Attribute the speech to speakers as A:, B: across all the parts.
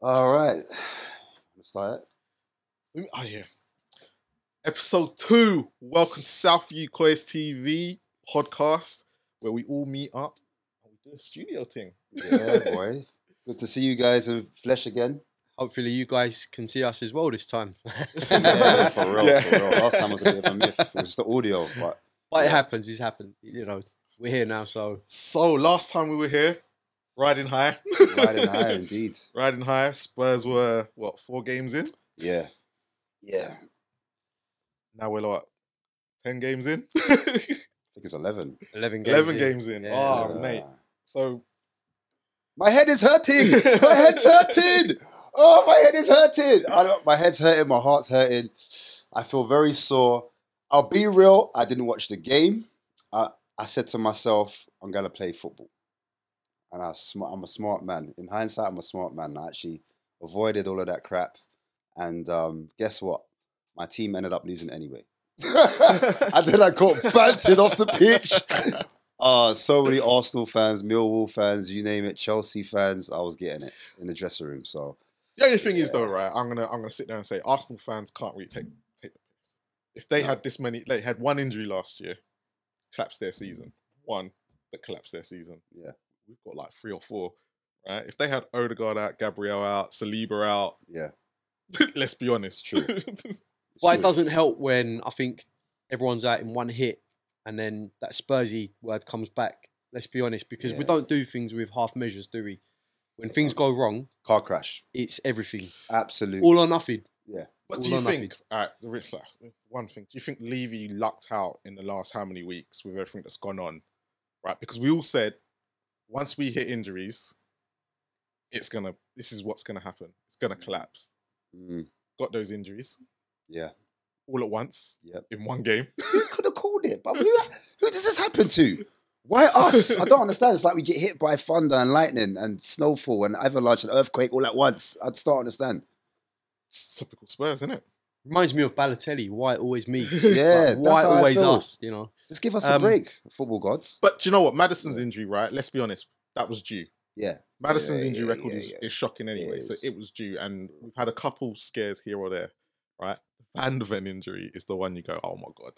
A: All right. Let's start it.
B: Oh yeah. Episode 2. Welcome to Southview Coys TV podcast, where we all meet up and we do a studio thing.
A: Yeah, boy. Good to see you guys in flesh again.
C: Hopefully you guys can see us as well this time.
A: Yeah, for real,
B: Yeah.
A: for real. Last time was a bit of a myth. It was just the audio, but
C: But it happens, it's happened. You know, we're here now, so
B: So last time we were here, riding high.
A: riding high indeed.
B: Riding high. Spurs were 4 games in?
A: Yeah. Yeah.
B: Now we're like 10 games in.
A: I think it's 11.
C: 11 games
B: 11
C: in.
B: games in.
C: Yeah.
B: Oh, mate. So
A: My head is hurting. My head's hurting. Oh, my head is hurting. My head's hurting. My heart's hurting. I feel very sore. I'll be real. I didn't watch the game. I said to myself, I'm going to play football. And I'm a smart man. In hindsight, I'm a smart man. I actually avoided all of that crap. And guess what? My team ended up losing anyway. And then I got bantered off the pitch. So many Arsenal fans, Millwall fans, you name it, Chelsea fans. I was getting it in the dressing room. So
B: the only thing is though, right? I'm gonna sit there and say Arsenal fans can't really take the piss. If they had this many, they had one injury last year, collapsed their season. One that collapsed their season.
A: Yeah.
B: We've got like 3 or 4, right? If they had Odegaard out, Gabriel out, Saliba out,
A: yeah,
B: let's be honest, true.
C: But it doesn't help when I think everyone's out in one hit and then that Spursy word comes back. Let's be honest, because we
A: Yeah.
C: don't do things with half measures, do we? When things go wrong,
A: car crash.
C: it's everything.
A: Absolutely.
C: All or nothing.
A: Yeah.
B: But
C: All
B: do you
C: or
B: think, all right, one thing, do you think Levy lucked out in the last how many weeks with everything that's gone on, right? Because we all said, once we hit injuries, this is what's gonna happen. It's gonna collapse.
A: Mm,
B: Got those injuries
A: yeah.
B: all at once
A: Yep.
B: in one game.
A: Who could have called it? But who does this happen to? Why us? I don't understand. It's like we get hit by thunder and lightning and snowfall and avalanche and earthquake all at once. I just don't understand.
B: It's typical Spurs, isn't it?
C: Reminds me of Balotelli. Why always me?
A: Yeah,
C: Like,
A: that's
C: why
A: how I
C: always
A: feel.
C: us? You know.
A: Just give us a break, football gods.
B: But do you know what? Madison's injury, right? Let's be honest, that was due.
A: Yeah.
B: Madison's
A: Yeah,
B: injury
A: yeah,
B: record
A: yeah.
B: is shocking anyway,
A: It
B: so
A: is.
B: it was due. And we've had a couple scares here or there, right? Van de Ven injury is the one you go, oh my God.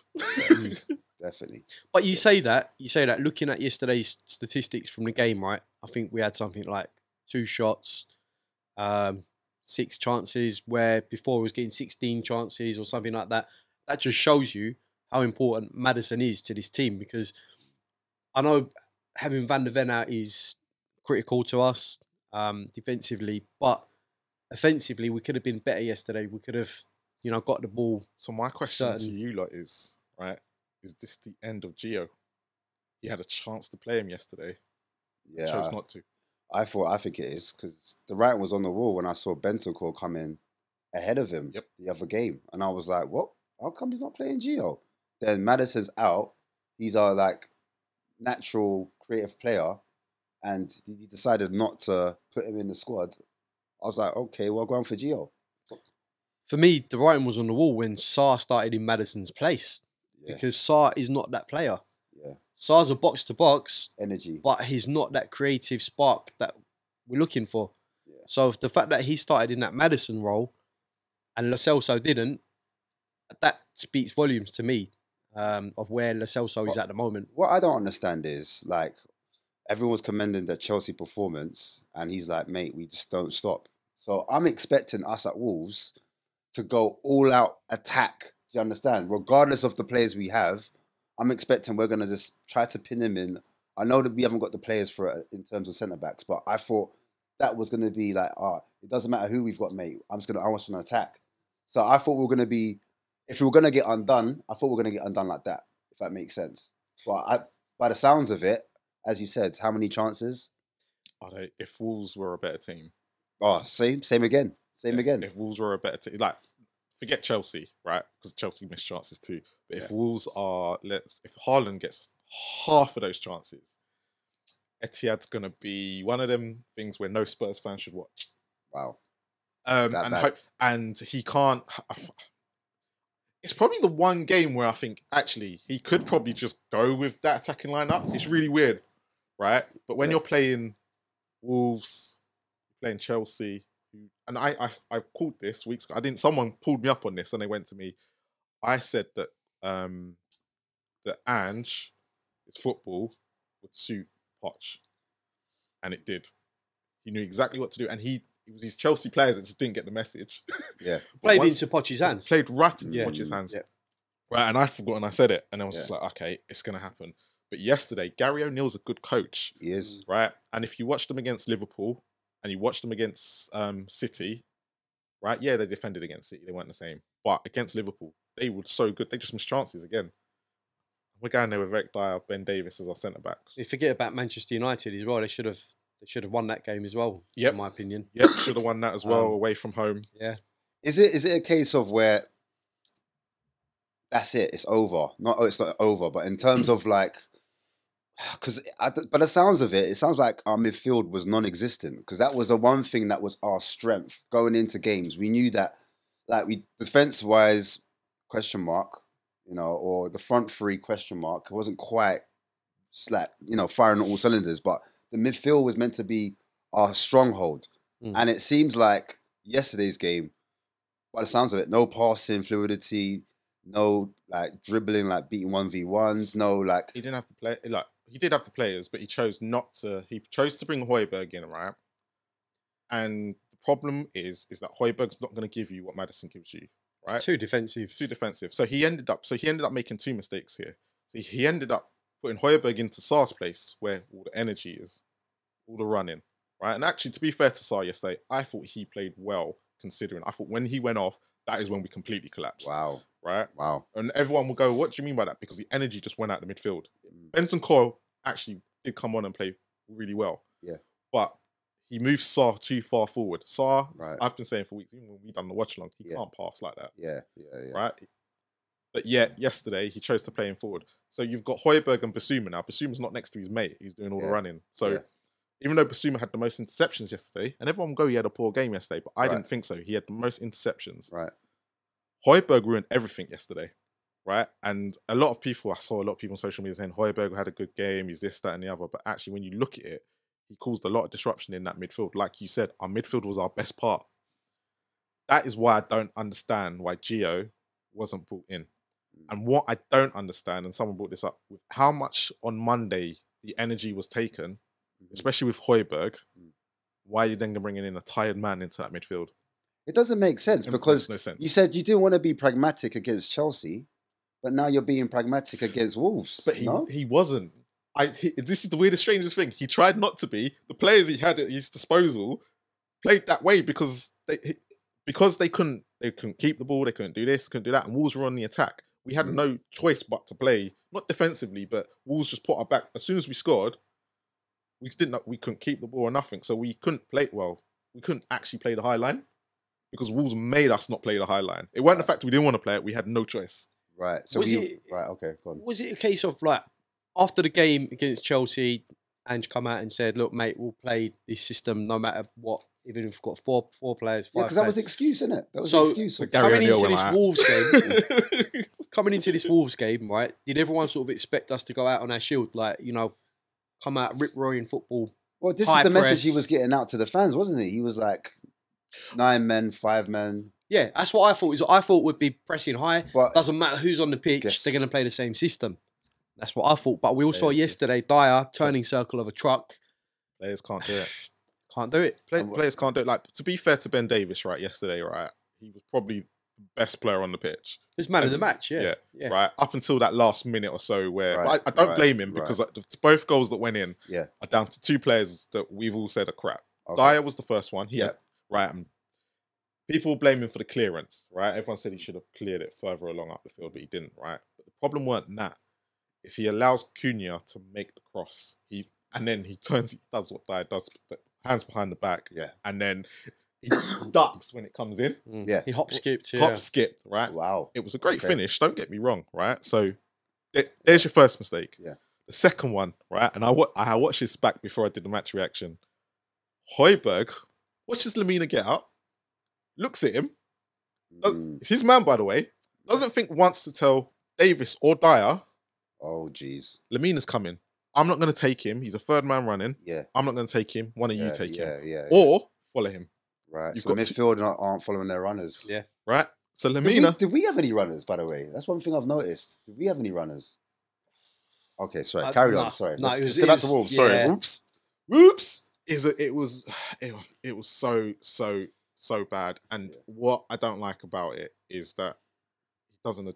A: Definitely.
C: But you say that, looking at yesterday's statistics from the game, right? I think we had something like 2 shots, 6 chances, where before we was getting 16 chances or something like that. That just shows you how important Maddison is to this team, because I know having Van de Ven out is critical to us defensively, but offensively we could have been better yesterday. We could have, got the ball.
B: So my question to
C: Certain-
B: you lot is, right, is this the end of Gio? He had a chance to play him yesterday,
A: Yeah.
B: chose not to.
A: I think it is because the writing was on the wall when I saw Bentancur come in ahead of him the other game. And I was like, what? How come he's not playing Gio? Then Maddison's out. He's our like natural creative player. And he decided not to put him in the squad. I was like, okay, well, go on for Gio.
C: For me, the writing was on the wall when Sarr started in Maddison's place,
A: Yeah.
C: because Sarr is not that player.
A: Yeah.
C: Sarr's a box to box,
A: Energy.
C: but he's not that creative spark that we're looking for.
A: Yeah.
C: So the fact that he started in that Maddison role and Lo Celso didn't, that speaks volumes to me of where Lo Celso is at the moment.
A: What I don't understand is, like, everyone's commending the Chelsea performance, and he's like, mate, we just don't stop. So I'm expecting us at Wolves to go all out attack. Do you understand? Regardless of the players we have, I'm expecting we're going to just try to pin him in. I know that we haven't got the players for it in terms of centre-backs, but I thought that was going to be like, it doesn't matter who we've got, mate. I want to attack. So I thought we were going to be, if we were going to get undone, I thought we were going to get undone like that, if that makes sense. But by the sounds of it, as you said, how many chances?
B: If Wolves were a better team.
A: Oh, same again. Same again.
B: If Wolves were a better team, like, forget Chelsea, right? Because Chelsea missed chances too. But if Wolves are, if Marlon gets half of those chances, Etihad's going to be one of them things where no Spurs fan should watch.
A: Wow.
B: And he can't. It's probably the one game where I think actually he could probably just go with that attacking lineup. It's really weird, right? But when you're playing Wolves, you're playing Chelsea, and I called this weeks ago. Someone pulled me up on this and they went to me. I said that that Ange, his football would suit Poch, and it did. He knew exactly what to do, and it was these Chelsea players that just didn't get the message.
A: Yeah,
C: played into Poch's hands.
B: Played right into Poch's hands.
C: Yeah.
B: Right, and I forgot and I said it, and I was just like, okay, it's gonna happen. But yesterday, Gary O'Neill's a good coach.
A: he is.
B: Right, and if you watch them against Liverpool and you watch them against City, right? Yeah, they defended against City; they weren't the same. But against Liverpool, they were so good. They just missed chances again. We're going there with Eric Dyer, Ben Davis as our centre backs.
C: You forget about Manchester United as well. They should have won that game as well.
B: Yep.
C: In my opinion.
B: Yep, should have won that as well away from home.
C: Yeah.
A: Is it a case of where that's it? It's over. It's not over, but in terms of like, because by the sounds of it, it sounds like our midfield was non-existent. Because that was the one thing that was our strength going into games. We knew that, like, we defense-wise, question mark, or the front three question mark. It wasn't quite like firing on all cylinders, but the midfield was meant to be our stronghold. And it seems like yesterday's game, by the sounds of it, no passing fluidity, no like dribbling, like beating 1v1s, no like
B: he didn't have to play. Like he did have the players, but he chose not to. He chose to bring Højbjerg in, right? And the problem is that Højbjerg's not going to give you what Maddison gives you, right?
C: It's too defensive.
B: So he ended up making two mistakes here. So he ended up putting Højbjerg into Sar's place where all the energy is, all the running, right? And actually, to be fair to Sar yesterday, I thought he played well considering. I thought when he went off, that is when we completely collapsed.
A: wow.
B: Right?
A: Wow.
B: And everyone will go, what do you mean by that? Because the energy just went out the midfield. Benson Coyle actually did come on and play really well.
A: Yeah.
B: But he moved Sar too far forward. Sar,
A: Right.
B: I've been saying for weeks, even when we've done the watch along, he can't pass like that.
A: Yeah.
B: Right? But yet, yesterday, he chose to play him forward. So you've got Højbjerg and Basuma now. Basuma's not next to his mate. He's doing all the running. So even though Basuma had the most interceptions yesterday, and everyone will go, he had a poor game yesterday, but I didn't think so. He had the most interceptions.
A: Right.
B: Højbjerg ruined everything yesterday, right? And I saw a lot of people on social media saying Højbjerg had a good game, he's this, that, and the other. But actually, when you look at it, he caused a lot of disruption in that midfield. Like you said, our midfield was our best part. That is why I don't understand why Gio wasn't brought in. And what I don't understand, and someone brought this up, with how much on Monday the energy was taken, especially with Højbjerg, why are you then bringing in a tired man into that midfield?
A: It doesn't make sense because
B: no sense.
A: You said you didn't want to be pragmatic against Chelsea, but now you're being pragmatic against Wolves.
B: But he wasn't. This is the weirdest, strangest thing. He tried not to be. The players he had at his disposal played that way because they couldn't keep the ball, they couldn't do this, couldn't do that, and Wolves were on the attack. We had no choice but to play, not defensively, but Wolves just put our back. As soon as we scored, we couldn't keep the ball or nothing. So we couldn't play well. We couldn't actually play the high line because Wolves made us not play the high line. It wasn't the fact we didn't want to play it. We had no choice.
A: Right. So right. Okay. Go on.
C: Was it a case of like after the game against Chelsea, Ange come out and said, "Look, mate, we'll play this system no matter what, even if we've got four players."
A: Yeah, because that was the excuse, isn't it? That was
C: so
A: the excuse.
C: coming into this Wolves game, right? Did everyone sort of expect us to go out on our shield, like come out rip-roaring football?
A: Well, this is the message he was getting out to the fans, wasn't he? He was like 9 men, 5 men.
C: Yeah, that's what I thought. I thought we'd be pressing high.
A: But
C: doesn't matter who's on the pitch; they're going to play the same system. That's what I thought. But we all saw yesterday Dyer turning circle of a truck.
B: Players can't do it.
C: Can't do it.
B: Players can't do it. Like, to be fair to Ben Davis, right? Yesterday, right, he was probably the best player on the pitch.
C: He was man of the match. Yeah.
B: Right. Up until that last minute or so, where but I don't blame him because both goals that went in are down to 2 players that we've all said are crap. Okay. Dyer was the first one. And people blame him for the clearance, right? Everyone said he should have cleared it further along up the field, but he didn't, right? But the problem weren't that. Is he allows Cunha to make the cross. And then he does what Dyer does, hands behind the back.
A: Yeah.
B: And then he ducks when it comes in.
A: Yeah.
C: He hop skipped,
B: right?
A: Wow.
B: It was a great finish, don't get me wrong, right? So there's your first mistake.
A: Yeah.
B: The second one, right? And I watched this back before I did the match reaction. Højbjerg watches Lamina get up, looks at him. It's his man, by the way. Doesn't think once to tell Davis or Dyer,
A: oh, jeez,
B: Lamina's coming. I'm not going to take him. He's a third man running.
A: Yeah.
B: I'm not going to take him. One of you take him.
A: Yeah.
B: Or follow him.
A: Right.
B: You've
A: So the
B: got
A: midfield aren't following their runners.
C: Yeah.
B: right. So
A: Did
B: Lamina,
A: we have any runners, by the way? That's one thing I've noticed. Did we have any runners? Okay, sorry.
C: Uh,
A: Carry
C: no,
A: on. Sorry.
C: no,
A: Let's
C: it was-
A: just go back to
C: was-
A: Wolves.
B: sorry,
C: yeah.
B: whoops. It was so bad. And
A: Yeah.
B: what I don't like about it is that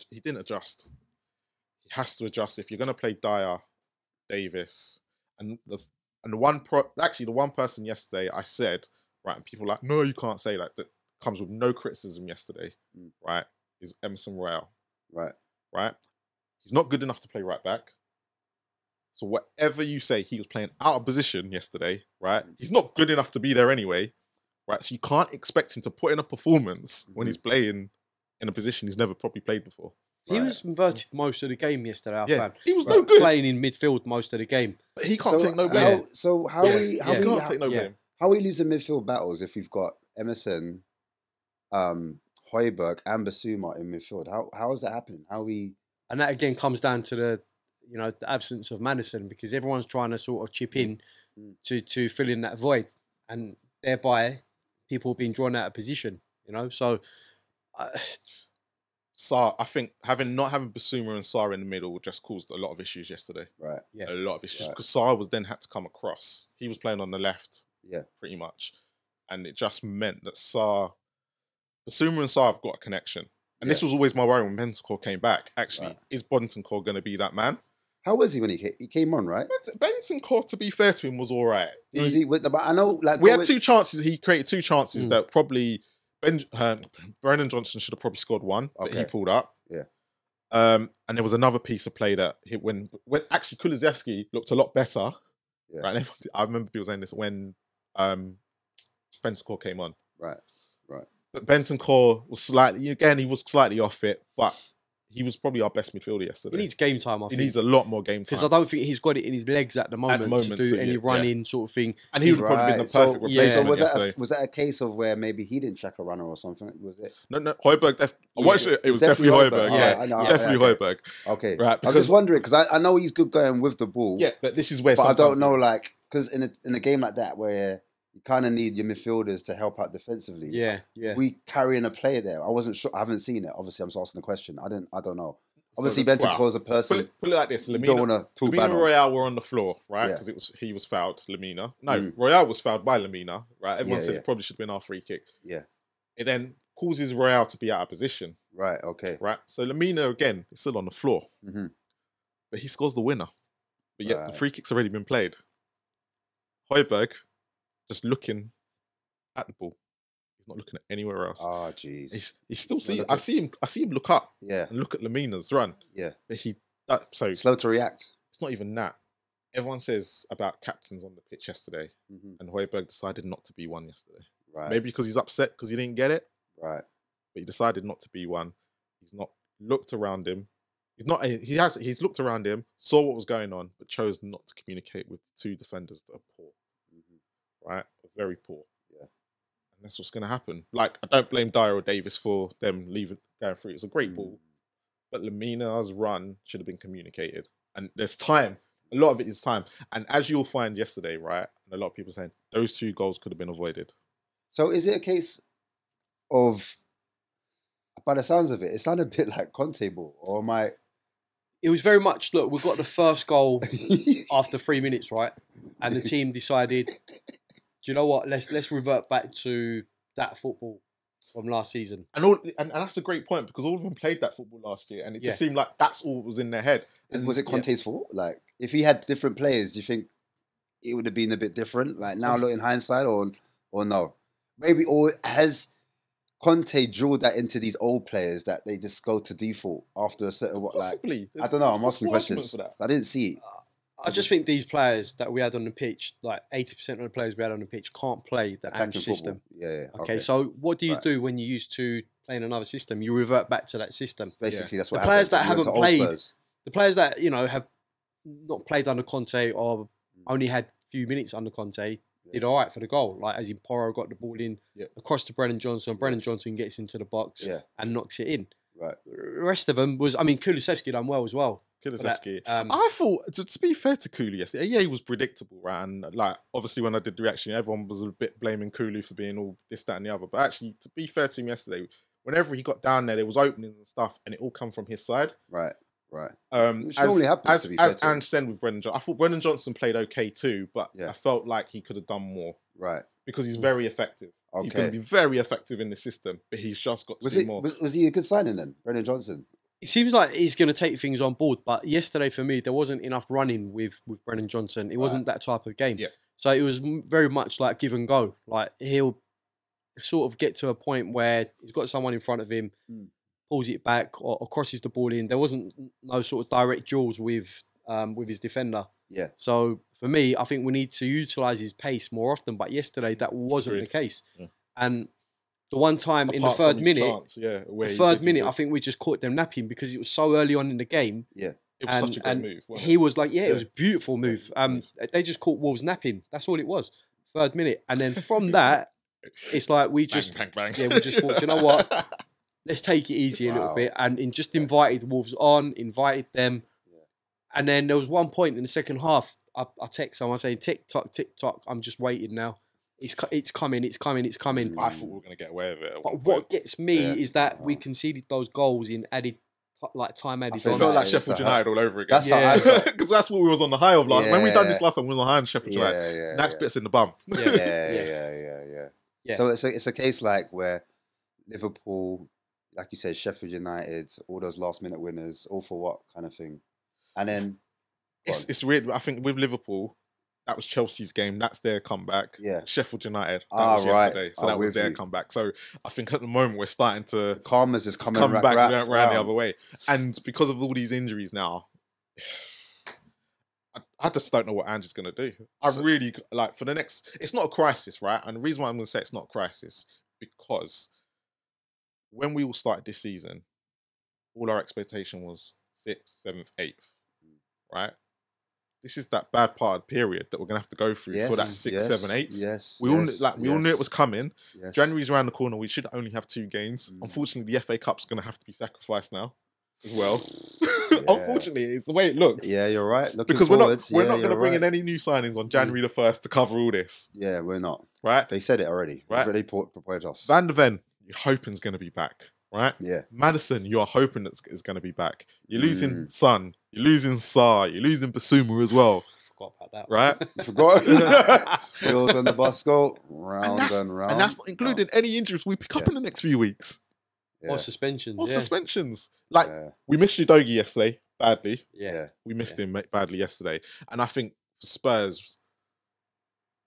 B: he didn't adjust. He has to adjust if you're going to play Dyer, Davis, and the one person yesterday I said, right, and people were like, no, you can't say that. That comes with no criticism yesterday, right? Is Emerson Royale,
A: Right.
B: right? He's not good enough to play right back. So whatever you say, he was playing out of position yesterday, right? He's not good enough to be there anyway, right? So you can't expect him to put in a performance when he's playing in a position he's never probably played before.
C: He was inverted most of the game yesterday, I found.
B: He was no good.
C: Playing in midfield most of the game.
B: But he can't take no blame.
A: How
B: He can't take no blame.
A: How are we losing midfield battles if we've got Emerson, Højbjerg, and Basuma in midfield? How is that happening? How we?
C: And that again comes down to the absence of Madison, because everyone's trying to sort of chip in to fill in that void, and thereby people being drawn out of position. So
B: Sarr, I think not having Basuma and Sarr in the middle just caused a lot of issues yesterday.
A: Right.
B: A lot of issues
A: Right.
B: because Sarr was then had to come across. He was playing on the left.
A: Yeah.
B: Pretty much, and it just meant that Basuma and Sarr have got a connection. And this was always my worry when Bentancur came back. Actually, is Bentancur going to be that man?
A: How was he when he came on? Right.
B: Bentancur, to be fair to him, was all right.
A: I know. Like
B: we had 2 chances. He created 2 chances that probably Brennan Johnson should have probably scored one, but he pulled up.
A: Yeah.
B: And there was another piece of play that when actually Kulusevski looked a lot better.
A: Yeah.
B: Right. I remember people saying this when Bentancur came on.
A: Right.
B: But Bentancur was slightly off it, but he was probably our best midfielder yesterday.
C: he needs game time.
B: He needs a lot more game time.
C: because I don't think he's got it in his legs at the moment, to do any running sort of thing.
B: And he would have probably been the perfect replacement
A: So
B: yesterday.
A: was that a case of where maybe he didn't check a runner or something? Was it?
B: No, Højbjerg. It was definitely Højbjerg.
A: Yeah, I know,
B: definitely Højbjerg.
A: Okay,
B: Right,
A: I was just wondering because I know he's good going with the ball.
B: Yeah, but this is where.
A: But I don't know, like, because in a game like that where you kind of need your midfielders to help out defensively.
C: Yeah.
A: We carrying a player there. I wasn't sure. I haven't seen it. Obviously, I'm just asking the question. I don't know. Obviously, Bentancur's a person.
B: Put it like this:
A: you don't want to talk bad
B: Lamina
A: on.
B: Royale were on the floor, right?
A: Yeah.
B: Because he was fouled. Lamina, no, Royale was fouled by Lamina, right? Everyone said it probably should have been our free kick.
A: Yeah.
B: It then causes Royale to be out of position.
A: Right. Okay.
B: Right. So Lamina again is still on the floor, but he scores the winner. But yet the free kick's already been played. Højbjerg just looking at the ball. He's not looking at anywhere else.
A: Oh, jeez.
B: He's still see. I see him look up.
A: Yeah.
B: And look at Lamina's run.
A: Yeah.
B: But so
A: Slow to react.
B: it's not even that. Everyone says about captains on the pitch yesterday, and Højbjerg decided not to be one yesterday.
A: Right.
B: Maybe because he's upset because he didn't get it.
A: Right.
B: But he decided not to be one. He's not looked around him. He's looked around him, saw what was going on, but chose not to communicate with the 2 defenders that are poor. Right? Very poor.
A: Yeah.
B: And that's what's going to happen. Like, I don't blame Dyer or Davis for them going through. It's a great ball. But Lamina's run should have been communicated. And there's time. A lot of it is time. And as you'll find yesterday, right, and a lot of people saying, those 2 goals could have been avoided.
A: So is it a case of, by the sounds of it, it sounded a bit like Conte ball, or am I?
C: It was very much, look, we got the first goal after 3 minutes, right? And the team decided, do you know what? Let's revert back to that football from last season.
B: And that's a great point, because all of them played that football last year, and it just seemed like that's all that was in their head. And
A: was it Conte's fault? Like, if he had different players, do you think it would have been a bit different? Like, now look in hindsight, or no? Maybe, or has Conte drilled that into these old players that they just go to default after a certain
B: Possibly.
A: I don't know. I'm asking questions. I didn't see it.
C: I just think these players that we had on the pitch, like 80% of the players we had on the pitch, can't play the Ange system.
A: Yeah.
C: Okay, so what do you do when you're used to playing another system? You revert back to that system.
A: Basically, that's what
C: the players that
A: happens.
C: haven't played, the players that have not played under Conte or only had few minutes under Conte, did all right for the goal. Like, as in Porro got the ball in across to Brennan Johnson. Brennan Johnson gets into the box and knocks it in.
A: Right.
C: The rest of them was, Kulusevski done well as well.
B: Kulusevski. I thought, to be fair to Kulu yesterday, yeah, he was predictable, right? And like, obviously, when I did the reaction, everyone was a bit blaming Kulu for being all this, that, and the other. But actually, to be fair to him yesterday, whenever he got down there was openings and stuff, and it all come from his side.
A: Right. Which normally happens, to be fair
B: as
A: to him.
B: Ange said with Brendan Johnson, I thought Brendan Johnson played okay too, but
A: Yeah.
B: I felt like he could have done more.
A: Right.
B: Because he's very effective.
A: Okay.
B: He's going to be very effective in the system, but he's just got to do more.
A: Was he a good signing then, Brendan Johnson?
C: It seems like he's going to take things on board, but yesterday for me, there wasn't enough running with Brendan Johnson. It wasn't that type of game.
B: Yeah.
C: So it was very much like give and go. Like he'll sort of get to a point where he's got someone in front of him, pulls it back or crosses the ball in. There wasn't no sort of direct duels with his defender.
A: Yeah.
C: So for me, I think we need to utilise his pace more often. But yesterday, that wasn't the case. Yeah. And the one time in the third minute, I think we just caught them napping because it was so early on in the game.
A: Yeah.
B: It was such a good move.
C: He was like, it was a beautiful move. They just caught Wolves napping. That's all it was. Third minute. And then from that, it's like we just,
B: bang.
C: Yeah, we just thought, you know what? Let's take it easy a little bit. And just invited Wolves on, invited them. And then there was one point in the second half, I text someone saying, tick tock, I'm just waiting now. It's coming.
B: I thought we were going to get away with it.
C: But what gets me is that we conceded those goals in time added on.
B: It felt like Sheffield United all over again.
A: That's how I felt.
B: Because that's what we was on the high of last. When we done this last time, we was on the high on Sheffield United.
A: Yeah,
B: that's bits in the bum.
A: Yeah. So it's a case like where Liverpool, like you said, Sheffield United, all those last minute winners, all for what kind of thing. And then
B: it's weird. I think with Liverpool, that was Chelsea's game. That's their comeback.
A: Yeah.
B: Sheffield United. That was yesterday. So that was their comeback. So I think at the moment we're starting to
A: karma's is coming
B: back around the other way. And because of all these injuries now, I just don't know what Ange's going to do. I really like for the next. It's not a crisis, right? And the reason why I'm going to say it's not a crisis because when we all started this season, all our expectation was 6th, 7th, 8th, right? This is that bad part period that we're gonna have to go through for that 6th, 7th, 8th.
A: Yes.
B: We all knew it was coming.
A: Yes.
B: January's around the corner. We should only have 2 games. Unfortunately, the FA Cup's gonna have to be sacrificed now as well. Unfortunately, it's the way it looks.
A: Yeah, you're right.
B: Because we're not gonna bring in any new signings on January the 1st to cover all this.
A: Yeah, we're not.
B: Right?
A: They said it already.
B: Right?
A: They proposed us.
B: Van de Ven, you're hoping's gonna be back. Right?
A: Yeah.
B: Madison, you're hoping is going to be back. You're losing Son. You're losing Sarr. You're losing Basuma as well.
C: Forgot about that.
B: Right?
A: You forgot? Wheels on the bus go round and round.
B: And that's not including any injuries we pick up in the next few weeks.
C: Yeah. Or suspensions.
B: Suspensions. Like, we missed Udogie yesterday badly.
C: Yeah.
B: We missed him badly yesterday. And I think for Spurs,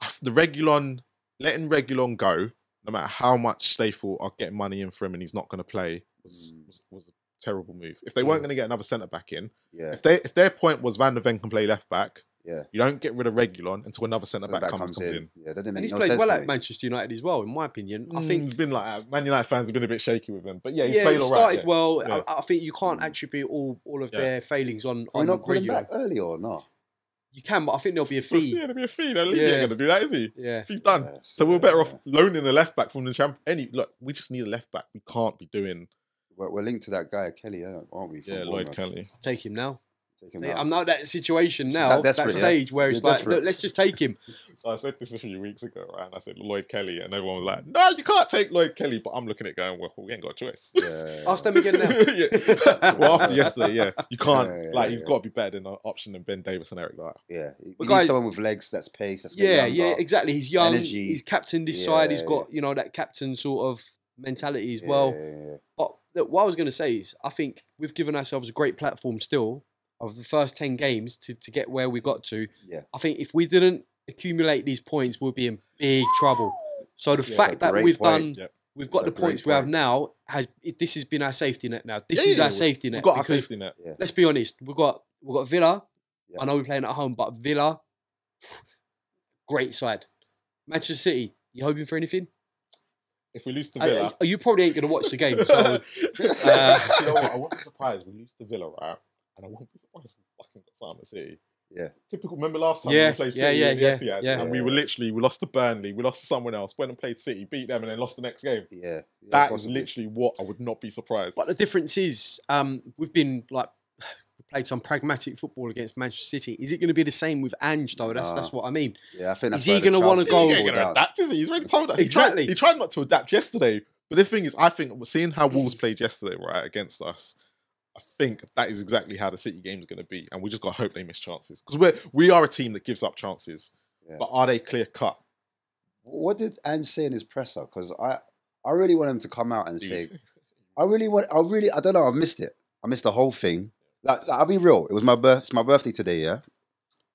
B: letting Reguilon go, no matter how much they thought are getting money in for him and he's not going to play, was a terrible move. If they weren't going to get another centre back in, if their point was Van de Ven can play left back, you don't get rid of Reguilon until another centre back comes in.
A: Yeah, that didn't make
C: and he's
A: no
C: played
A: sense
C: well
A: to
C: at
A: me.
C: Manchester United as well, in my opinion. I think
B: it's been like that. Man United fans have been a bit shaky with him, but he's
C: he
B: played all right.
C: Started well. Yeah. I think you can't attribute all of their failings on.
A: Are we not calling back early or not?
C: You can, but I think there'll be a fee.
B: Yeah, there'll be a fee. He ain't going to do that, is he?
C: Yeah.
B: If he's done. So we're better off loaning a left back from the champ. Look, we just need a left back. We can't be doing.
A: We're linked to that guy Kelly, aren't we?
B: Yeah, Lloyd Kelly.
C: Take him now.
A: Take him now.
C: I'm not that situation now. That stage where it's like, look, let's just take him.
B: So I said this a few weeks ago, right? And I said Lloyd Kelly, and everyone was like, "No, you can't take Lloyd Kelly." But I'm looking at it going, "Well, we ain't got a choice."
C: Ask them again now.
B: Well, after yesterday, you can't. He's got to be better than an option than Ben Davis and Eric Dyer.
A: Yeah, you need someone with legs, that's pace, that's
C: exactly. He's young.
A: Energy.
C: He's captained this side. He's got that captain sort of mentality as well. But look, what I was going to say is, I think we've given ourselves a great platform still of the first 10 games to get where we got to.
A: Yeah.
C: I think if we didn't accumulate these points, we'll be in big trouble. So the fact that we've got the points we have now, this has been our safety net now. This is our safety net.
B: We've got our safety net.
A: Yeah.
C: Let's be honest, we've got Villa. I know we're playing at home, but Villa, great side. Manchester City, you hoping for anything?
B: If we lose to Villa...
C: you probably ain't going to watch the game. So,
B: you know what? I won't be surprised we lose to Villa, right? And I won't be surprised if we fucking got Simon City.
A: Yeah.
B: Typical. Remember last time we played City at the Etihad?
C: Yeah.
B: And we lost to Burnley, we lost to someone else, went and played City, beat them, and then lost the next game.
A: Yeah.
B: That is literally what I would not be surprised.
C: But the difference is, we've been played some pragmatic football against Manchester City. Is it going to be the same with Ange though? That's what I mean.
A: Yeah, I think that's
C: Is he going to want to go?
B: He ain't going to adapt, is he? He's already told us.
C: Exactly.
B: He tried not to adapt yesterday. But the thing is, I think seeing how Wolves played yesterday, right, against us, I think that is exactly how the City game is going to be, and we just got to hope they miss chances because we are a team that gives up chances, but are they clear cut?
A: What did Ange say in his presser? Because I really want him to come out and say, I don't know, I missed it. I missed the whole thing. Like I'll be real. It was it's my birthday today, yeah.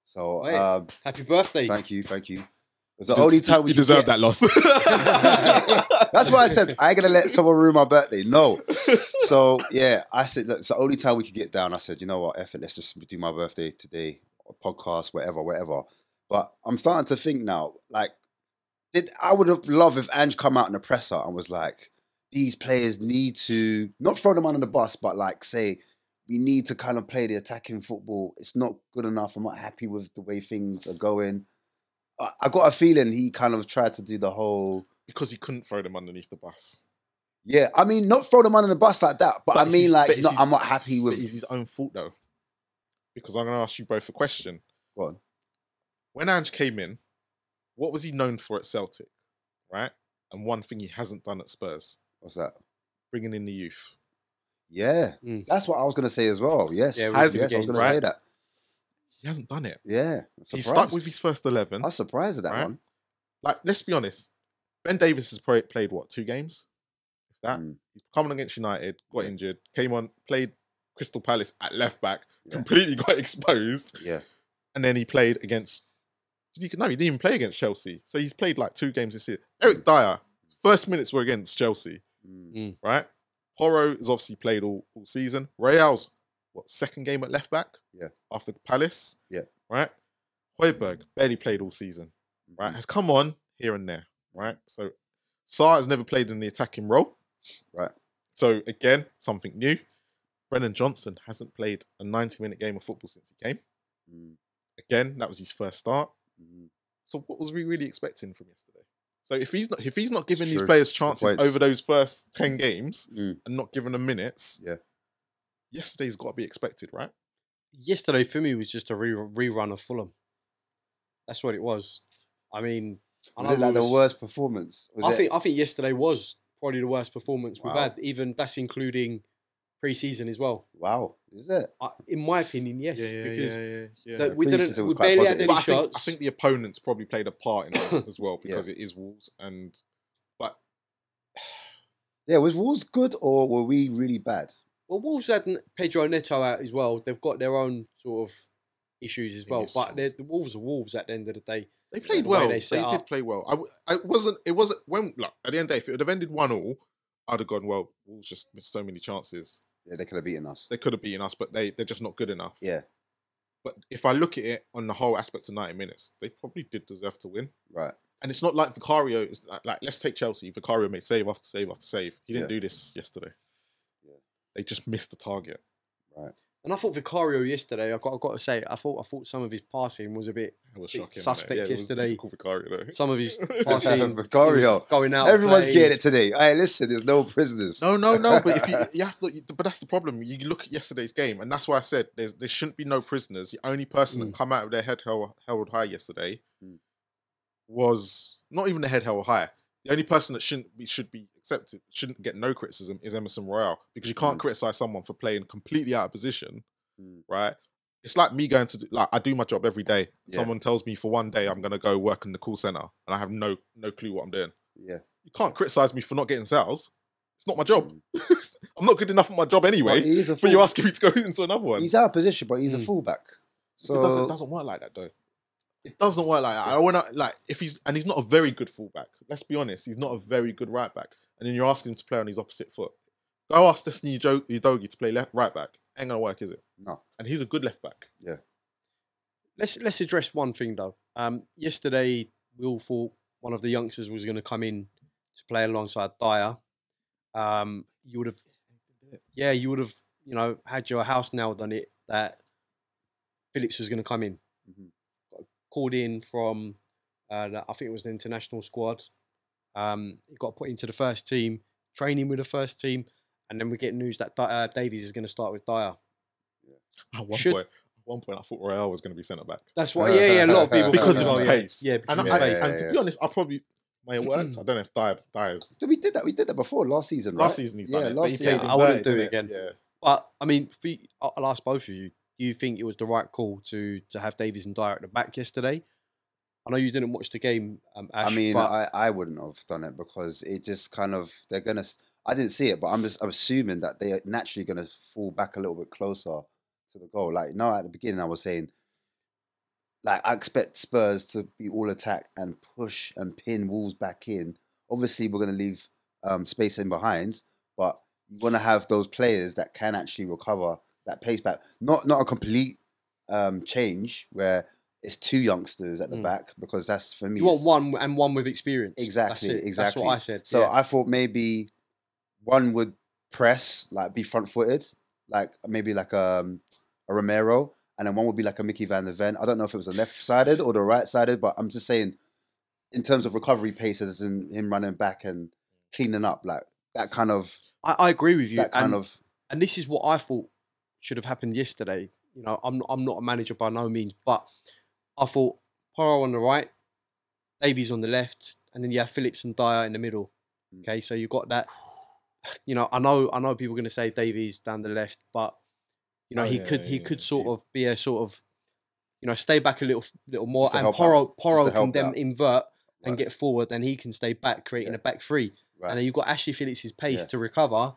A: So
C: happy birthday!
A: Thank you. It was the only time we
B: deserve that loss.
A: That's why I said I ain't gonna let someone ruin my birthday. No. So yeah, I said look, it's the only time we could get down. I said, you know what, F it, let's just do my birthday today, or podcast, whatever. But I'm starting to think now, like, I would have loved if Ange come out in the presser and was like, these players need to not throw them under the bus, but like say, we need to kind of play the attacking football. It's not good enough. I'm not happy with the way things are going. I got a feeling he kind of tried to do the whole...
B: Because he couldn't throw them underneath the bus.
A: Yeah, I mean, not throw them under the bus like that, but I mean, like, I'm not happy with...
B: It's his own fault, though. Because I'm going to ask you both a question.
A: Go on.
B: When Ange came in, what was he known for at Celtic, right? And one thing he hasn't done at Spurs.
A: What's that?
B: Bringing in the youth.
A: Yeah, that's what I was going to say as well. Yes, I was going to say that.
B: He hasn't done it.
A: Yeah.
B: He stuck with his first 11.
A: I was surprised at that one.
B: Like, let's be honest. Ben Davies has played, what, 2 games? If that. He's come on against United, got injured, came on, played Crystal Palace at left back, completely got exposed.
A: Yeah.
B: And then he played against... he didn't even play against Chelsea. So he's played like 2 games this year. Eric Dyer, first minutes were against Chelsea. Right? Porro has obviously played all season. Real's, second game at left back?
A: Yeah.
B: After Palace?
A: Yeah.
B: Right? Højbjerg barely played all season. Right? Has come on here and there. Right? So Sarr has never played in the attacking role.
A: Right.
B: So again, something new. Brennan Johnson hasn't played a 90-minute game of football since he came. Again, that was his first start. So what was we really expecting from yesterday? So if he's not giving these players chances over those first 10 games and not giving them minutes, yesterday's got to be expected, right?
C: Yesterday for me was just a rerun of Fulham. That's what it was. I mean,
A: was it like the worst performance?
C: I think yesterday was probably the worst performance we've had. Even that's including pre-season as well.
A: Wow, is it?
C: In my opinion, yes.
B: Yeah.
C: We barely had any shots.
B: I think the opponents probably played a part in that as well because it is Wolves. But
A: was Wolves good or were we really bad?
C: Well, Wolves had Pedro Neto out as well. They've got their own sort of issues as well. But the Wolves are Wolves at the end of the day.
B: They played well. They did play well. It wasn't when look, at the end of the day, if it would have ended 1-1, I'd have gone, well, Wolves just missed so many chances.
A: Yeah, they could have beaten us.
B: They could have beaten us, but they're just not good enough.
A: Yeah.
B: But if I look at it on the whole aspect of 90 minutes, they probably did deserve to win.
A: Right. And
B: it's not like Vicario, like let's take Chelsea. Vicario made save after save after save. He didn't do this yesterday. Yeah. They just missed the target.
A: Right.
C: And I thought Vicario yesterday, I've got to say, I thought some of his passing was a bit suspect yesterday.
B: Vicario,
C: some of his passing,
A: Vicario
C: going out.
A: Everyone's getting it today. Hey, listen, there's no prisoners.
B: No. But if you have to, but that's the problem. You look at yesterday's game, and that's why I said there shouldn't be no prisoners. The only person that come out with their head held high yesterday was not even the head held high. The only person that should be accepted, shouldn't get no criticism, is Emerson Royale, because you can't criticize someone for playing completely out of position, right? It's like me going to I do my job every day. Someone tells me for one day I'm gonna go work in the call center, and I have no clue what I'm doing.
A: Yeah,
B: you can't criticize me for not getting sales. It's not my job. I'm not good enough at my job anyway. But you're asking me to go into another one.
A: He's out of position, but he's a fullback. So
B: it doesn't work like that, though. It doesn't work like that. I want to he's not a very good fullback. Let's be honest, he's not a very good right back. And then you're asking him to play on his opposite foot. Go ask Destiny Udogie to play right back. Ain't gonna work, is it?
A: No.
B: And he's a good left back.
A: Yeah.
C: Let's address one thing though. Yesterday we all thought one of the youngsters was going to come in to play alongside Dyer. You would have, had your house nailed on it that Phillips was going to come in. Called in from, I think it was the international squad. He got put into the first team, training with the first team, and then we get news that Davies is going to start with Dyer.
B: At one point, I thought Royale was going to be centre back
C: that's what. Yeah, a lot of people
B: because
C: thought
B: of
C: as
B: his
C: well,
B: pace.
C: Yeah, because
B: and
C: of his pace.
B: and to be honest, I probably may have worked. I don't know if Dyer's
A: So we did that before last season, right?
B: last season. He's done it.
A: Last
B: He
A: season.
B: played
C: I wouldn't do
B: inverted,
C: it
B: innit?
C: again.
B: Yeah.
C: But I mean, I'll ask both of you. Do you think it was the right call to have Davies and Dyer at the back yesterday? I know you didn't watch the game, Ash.
A: I mean,
C: but
A: I wouldn't have done it because it just kind of I didn't see it, but I'm assuming that they're naturally gonna fall back a little bit closer to the goal. Like no, at the beginning I was saying, like I expect Spurs to be all attack and push and pin Wolves back in. Obviously, we're gonna leave space in behind, but you want to have those players that can actually recover that pace back. Not a complete change where it's two youngsters at the back, because that's for me.
C: You want one with experience.
A: Exactly,
C: That's it.
A: exactly.
C: That's what I said.
A: So
C: yeah.
A: I thought maybe one would press, like be front footed, like maybe like a Romero, and then one would be like a Mickey Van der Ven. I don't know if it was the left sided or the right sided, but I'm just saying, in terms of recovery paces and him running back and cleaning up, like that kind of.
C: I agree with you.
A: That kind of.
C: And this is what I thought should have happened yesterday. You know, I'm not a manager by no means, but I thought Porro on the right, Davies on the left, and then you have Phillips and Dyer in the middle. Okay, so you got that. You know, I know people are going to say Davies down the left, but you know he could sort of be a sort of, you know, stay back a little more, and Porro can then invert and get forward, and he can stay back, creating a back three. Right. And then you've got Ashley Phillips' pace to recover,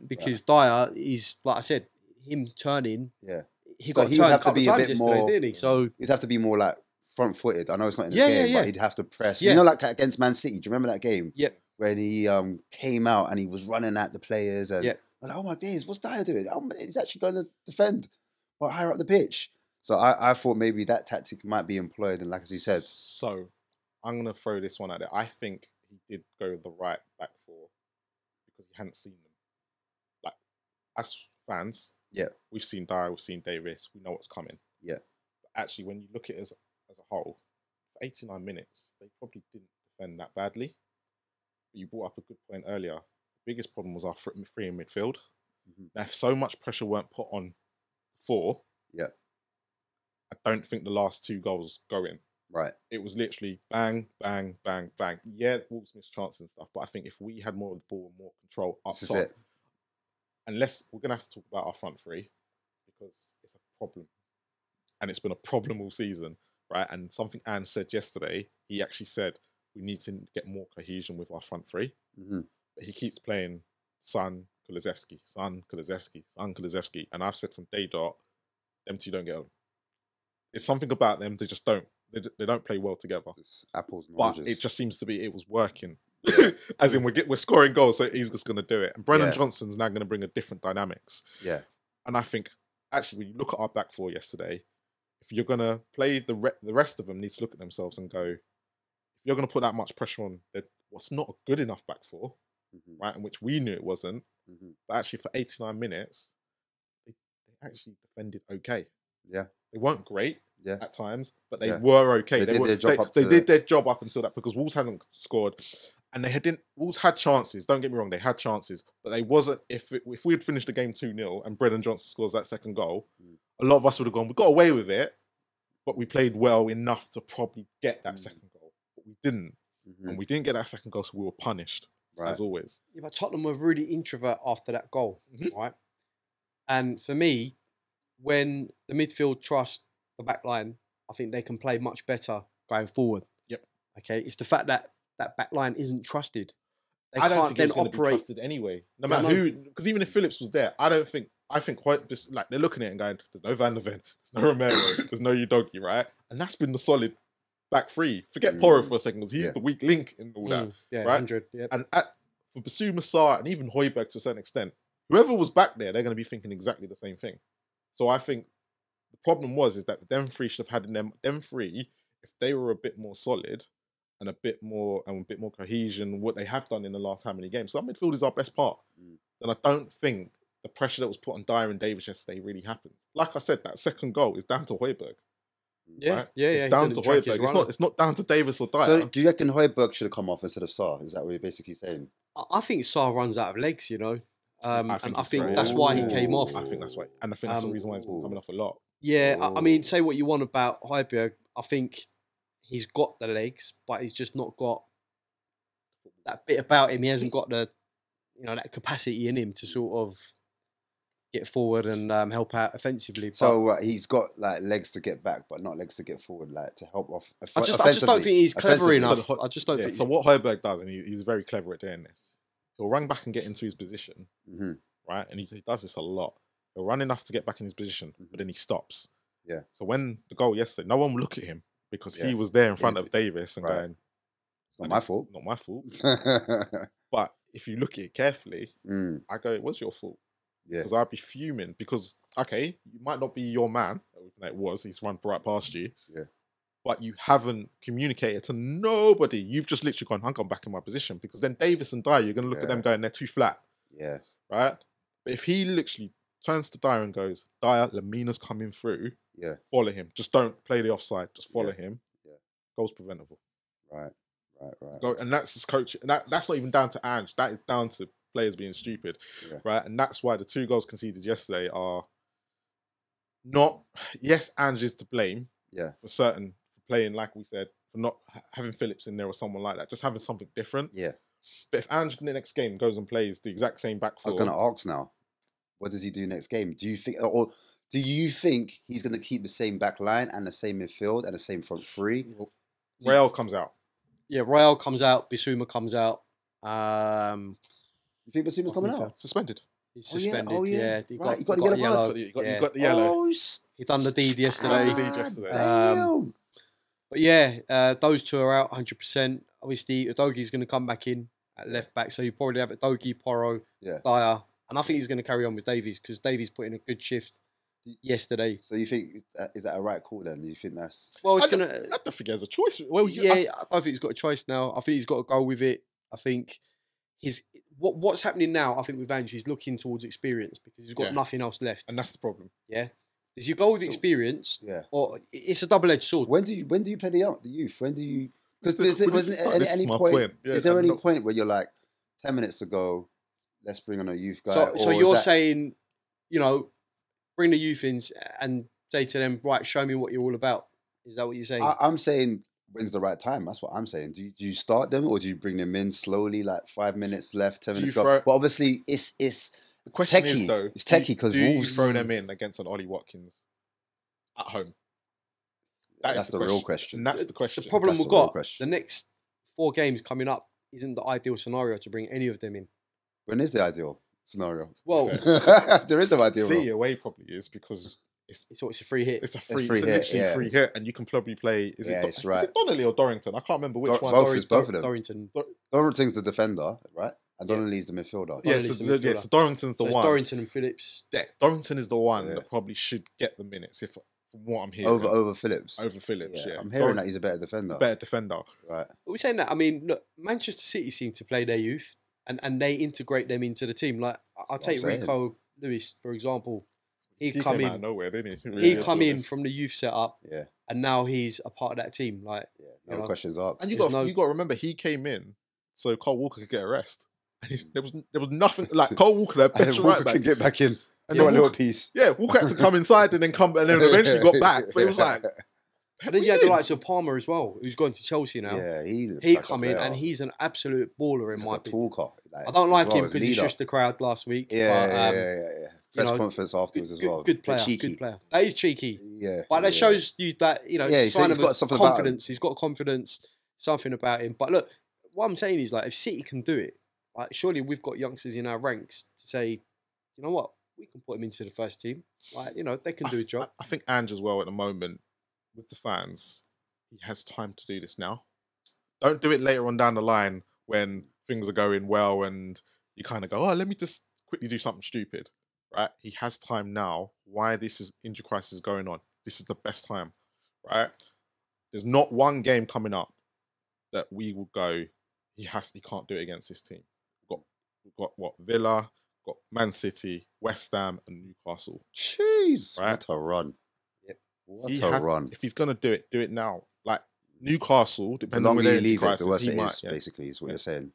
C: because Dyer is, like I said, him turning.
A: Yeah,
C: he got turned a couple of times yesterday, didn't he? So
A: he'd have to be more like front-footed. I know it's not in the game, but he'd have to press. You know, like against Man City. Do you remember that game?
C: Yeah.
A: When he came out and he was running at the players and like, oh my days, what's Dyer doing? Oh, he's actually going to defend higher up the pitch. So I thought maybe that tactic might be employed, and like as you said.
B: So I'm going to throw this one out there. I think he did go the right back four because he hadn't seen them. Like, as fans, we've seen Dyer, we've seen Davis, we know what's coming.
A: Yeah.
B: But actually, when you look at it as a whole, for 89 minutes, they probably didn't defend that badly. But you brought up a good point earlier. The biggest problem was our three in midfield. Now, if so much pressure weren't put on four, I don't think the last two goals go in.
A: Right.
B: It was literally bang, bang, bang, bang. Yeah, Wolves missed chances and stuff, but I think if we had more of the ball and more control up top, unless we're going to have to talk about our front three, because it's a problem. And it's been a problem all season, right? And something Anne said yesterday, he actually said we need to get more cohesion with our front three. But he keeps playing Son, Kulusevski, Son, Kulusevski, Son, Kulusevski. And I've said from day dot, them two don't get on. It's something about them, they just don't. They don't play well together.
A: It's apples and
B: oranges. But it just seems to be, it was working. As in, we're scoring goals, so he's just going to do it. And Brennan Johnson's now going to bring a different dynamics.
A: Yeah.
B: And I think, actually, when you look at our back four yesterday, if you're going to play the rest of them, need to look at themselves and go, if you're going to put that much pressure on what's not a good enough back four, right, in which we knew it wasn't, but actually for 89 minutes, they actually defended okay.
A: Yeah.
B: They weren't great at times, but they
A: Yeah.
B: were okay.
A: They
B: did their job up until that, because Wolves hadn't scored, and Wolves had chances. Don't get me wrong, they had chances, but they wasn't. If we had finished the game 2-0 and Brennan Johnson scores that second goal, a lot of us would have gone, we got away with it, but we played well enough to probably get that second goal, but we didn't, and we didn't get that second goal, so we were punished as always.
C: Yeah, but Tottenham were really introvert after that goal, right? And for me, when the midfield trust the back line, I think they can play much better going forward.
B: Yep.
C: Okay, it's the fact that that back line isn't trusted. They
B: I don't
C: can't
B: think it's
C: then
B: going to be
C: operate.
B: trusted anyway. No matter who, because even if Phillips was there, I think quite just like they're looking at it and going, "There's no Van der Ven, there's no Romero, there's no Udogie," right? And that's been the solid back three. Forget Porro for a second, because he's the weak link in all that,
C: Yeah,
B: right?
C: 100. Yeah.
B: And for Basuma, Sarr, and even Højbjerg to a certain extent, whoever was back there, they're going to be thinking exactly the same thing. So I think the problem is that them three should have had them three, if they were a bit more solid and a bit more cohesion, what they have done in the last how many games. So our midfield is our best part. And I don't think the pressure that was put on Dyer and Davis yesterday really happened. Like I said, that second goal is down to Højbjerg. Right? It's down to Højbjerg. It's not down to Davis or Dyer.
A: So do you reckon Højbjerg should have come off instead of Sarr? Is that what you're basically saying?
C: I think Sarr runs out of legs, you know.
B: I
C: And
B: think
C: I
B: it's
C: think
B: great.
C: that's why he came off.
B: I think that's why, and I think that's the reason why he's been coming off a lot.
C: Yeah, I mean, say what you want about Højbjerg. I think he's got the legs, but he's just not got that bit about him. He hasn't got the, that capacity in him to sort of get forward and help out offensively. But
A: So he's got like legs to get back, but not legs to get forward, like to help off.
C: I just don't think he's clever enough. I just don't think.
B: So what Højbjerg does, and he's very clever at doing this. He'll run back and get into his position, right? And he does this a lot. He'll run enough to get back in his position, but then he stops.
A: Yeah.
B: So when the goal yesterday, no one will look at him because he was there in front of Davis and going,
A: "It's not my fault.
B: Not my fault." But if you look at it carefully, I go, "It was your fault."
A: Yeah.
B: Because I'd be fuming because, okay, you might not be your man. It was. He's run right past you.
A: Yeah.
B: But you haven't communicated to nobody. You've just literally gone, I'm going back in my position. Because then Davis and Dyer, you're going to look at them going, they're too flat.
A: Yeah.
B: Right? But if he literally turns to Dyer and goes, Dyer, Lamina's coming through.
A: Yeah.
B: Follow him. Just don't play the offside. Just follow him.
A: Yeah.
B: Goal's preventable.
A: Right.
B: And that's his coach. And that's not even down to Ange. That is down to players being stupid, right? And that's why the 2 goals conceded yesterday are not. Yes, Ange is to blame, for playing, like we said, for not having Phillips in there or someone like that, just having something different.
A: Yeah.
B: But if Ange in the next game goes and plays the exact same back four,
A: I was going to ask now, what does he do next game? Do you think he's going to keep the same back line and the same midfield and the same front three?
B: Real comes out.
C: Yeah, Real comes out. Bissouma comes out.
A: You think Bissouma's coming out?
B: Suspended.
C: He's suspended.
A: Yeah.
C: He
A: got
C: got
A: the
C: yellow.
A: card.
B: You got the yellow.
A: Oh,
C: He done the deed yesterday.
A: Damn.
C: But yeah, those 2 are out 100%. Obviously, Udogi's going to come back in at left back, so you probably have Udogi, Porro, Dyer, and I think he's going to carry on with Davies because Davies put in a good shift yesterday.
A: So you think is that a right call then? Do you think that's?
C: Well, it's
B: I don't think he has a choice. Well,
C: I don't think he's got a choice now. I think he's got to go with it. I think what's happening now. I think with Andrew, he's looking towards experience because he's got nothing else left,
B: and that's the problem.
C: Yeah, is you go with experience, or it's a double-edged sword.
A: When do you play the youth? When do you? Because wasn't any point.
B: Yeah,
A: is there any point where you're like 10 minutes ago, let's bring on a youth guy?
C: So you're saying, bring the youth in and say to them, right, show me what you're all about. Is that what you're saying?
A: I'm saying, when's the right time? That's what I'm saying. Do you start them or do you bring them in slowly, like 5 minutes left, 10 minutes go? But obviously, it's
B: the question
A: techie.
B: Is though,
A: it's techie because
B: Wolves you throw them in against an Ollie Watkins at home.
A: That's the real question.
B: And that's the question.
C: The problem we've got, the next 4 games coming up isn't the ideal scenario to bring any of them in.
A: When is the ideal scenario?
C: Well,
A: there is no ideal.
B: City away probably is because it's a
C: free hit.
B: It's literally a free hit, and you can probably play. Is it Donnelly or Dorrington? I can't remember which one.
A: Both of them. Dorrington's the defender, right? And Donnelly's the midfielder.
B: Yeah, so Dorrington's the one.
C: Dorrington and Phillips.
B: Yeah, Dorrington is the one that probably should get the minutes. If from what I'm hearing,
A: over Phillips.
B: Over Phillips, yeah.
A: I'm hearing that he's a better defender.
B: Right.
C: But we're saying that. I mean, look, Manchester City seem to play their youth, and they integrate them into the team. Like I'll take Rico Lewis for example. He come
B: came
C: in
B: out of nowhere, didn't he?
C: He come in from the youth setup, and now he's a part of that team. Like,
A: no questions asked.
B: And you got to remember, he came in so Cole Walker could get a rest. And there was nothing like Cole Walker there, picture right back,
A: could get back in.
B: And
A: then a little piece.
B: Yeah, Walker had to come inside and then eventually got back. But it was like.
C: And then you had the likes of Palmer as well, who's gone to Chelsea now.
A: Yeah,
C: he come in and he's an absolute baller in my opinion.
A: Talker.
C: I don't like him because he shushed the crowd last week.
A: Yeah. Press conference afterwards as well.
C: Good player. Good player. That is cheeky.
A: Yeah.
C: But that shows you that, it's a sign of confidence. He's got confidence, something about him. But look, what I'm saying is, like, if City can do it, like, surely we've got youngsters in our ranks to say, you know what, we can put him into the first team. Like, they can do a job.
B: I think Ange as well at the moment, with the fans, he has time to do this now. Don't do it later on down the line when things are going well and you kind of go, oh, let me just quickly do something stupid. Right? He has time now. Why this is injury crisis going on? This is the best time. Right? There's not one game coming up that we will go, he can't do it against this team. We've got what? Villa, got Man City, West Ham, and Newcastle.
A: Jeez,
B: right?
A: What a run!
B: Yep.
A: What a run!
B: If he's gonna do it now. Like Newcastle, depending
A: on
B: on
A: where you leave
B: crisis,
A: it, the worse
B: he
A: it
B: might,
A: is. Basically, is what you're saying.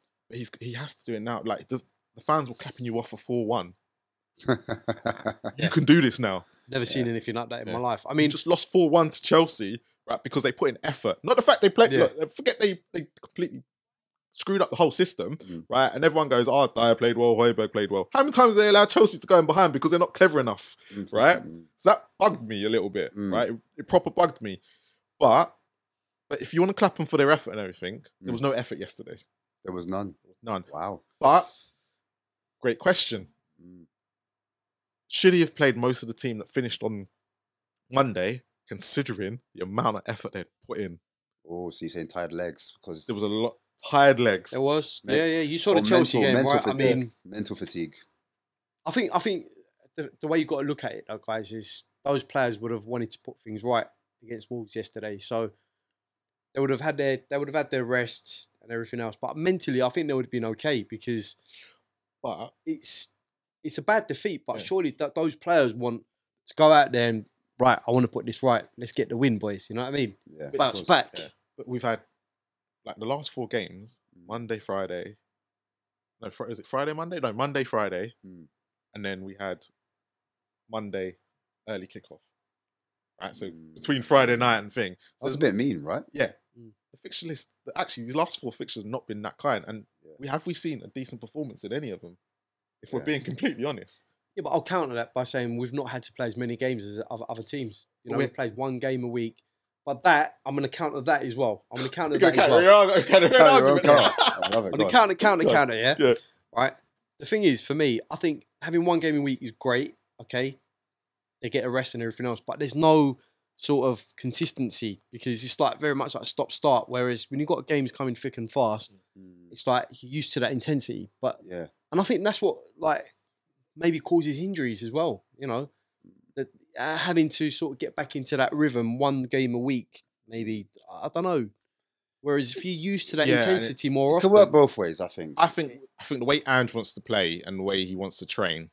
B: He has to do it now. Like the fans were clapping you off for 4-1. You can do this now.
C: Never seen anything like that in my
B: Yeah.
C: life. I
B: You
C: mean,
B: just lost 4-1 to Chelsea, right? Because they put in effort. Not the fact they played.
C: Yeah.
B: Look, forget they completely screwed up the whole system, right? And everyone goes, "Oh, Dyer played well, Højbjerg played well." How many times have they allowed Chelsea to go in behind because they're not clever enough, right? So that bugged me a little bit, right? It proper bugged me. But if you want to clap them for their effort and everything, there was no effort yesterday.
A: There was none.
B: None.
A: Wow.
B: But great question. Should he have played most of the team that finished on Monday, considering the amount of effort they'd put in?
A: Oh, so you're saying tired legs because
B: There was a lot tired legs.
C: there was.
A: Men-
C: Yeah. You saw the Chelsea game, right?
A: fatigue.
C: I mean,
A: mental fatigue.
C: I think the way you got to look at it, though, guys, is those players would have wanted to put things right against Wolves yesterday. So they would have had their rest and everything else. But mentally, I think they would have been okay because
B: But
C: it's a bad defeat. But surely those players want to go out there and right. I want to put this right. Let's get the win, boys. You know what I mean?
A: Yeah.
C: Bounce back.
B: Yeah. But we've had like the last 4 games: Monday, Friday. No, is it Friday, Monday? No, Monday, Friday, and then we had Monday early kickoff. Right, so between Friday night and thing, so
A: That's a bit mean, right?
B: yeah. The fixture list, actually, these last 4 fixtures have not been that kind, and we seen a decent performance in any of them, if we're being completely honest.
C: Yeah, but I'll counter that by saying we've not had to play as many games as other teams. You know, we've played 1 game a week. But that, I'm going to counter that as well. I'm going to counter that as well.
A: I love it.
C: I'm going to counter, yeah?
B: Yeah.
C: Right? The thing is, for me, I think having 1 game a week is great, okay? They get a rest and everything else. But there's no sort of consistency because it's like very much like stop-start. Whereas when you've got games coming thick and fast, it's like you're used to that intensity. But and I think that's what like maybe causes injuries as well, you know? That having to sort of get back into that rhythm 1 game a week, maybe, I don't know. Whereas if you're used to that intensity more
A: It
C: often.
A: can work both ways, I think.
B: I think the way Ange wants to play and the way he wants to train,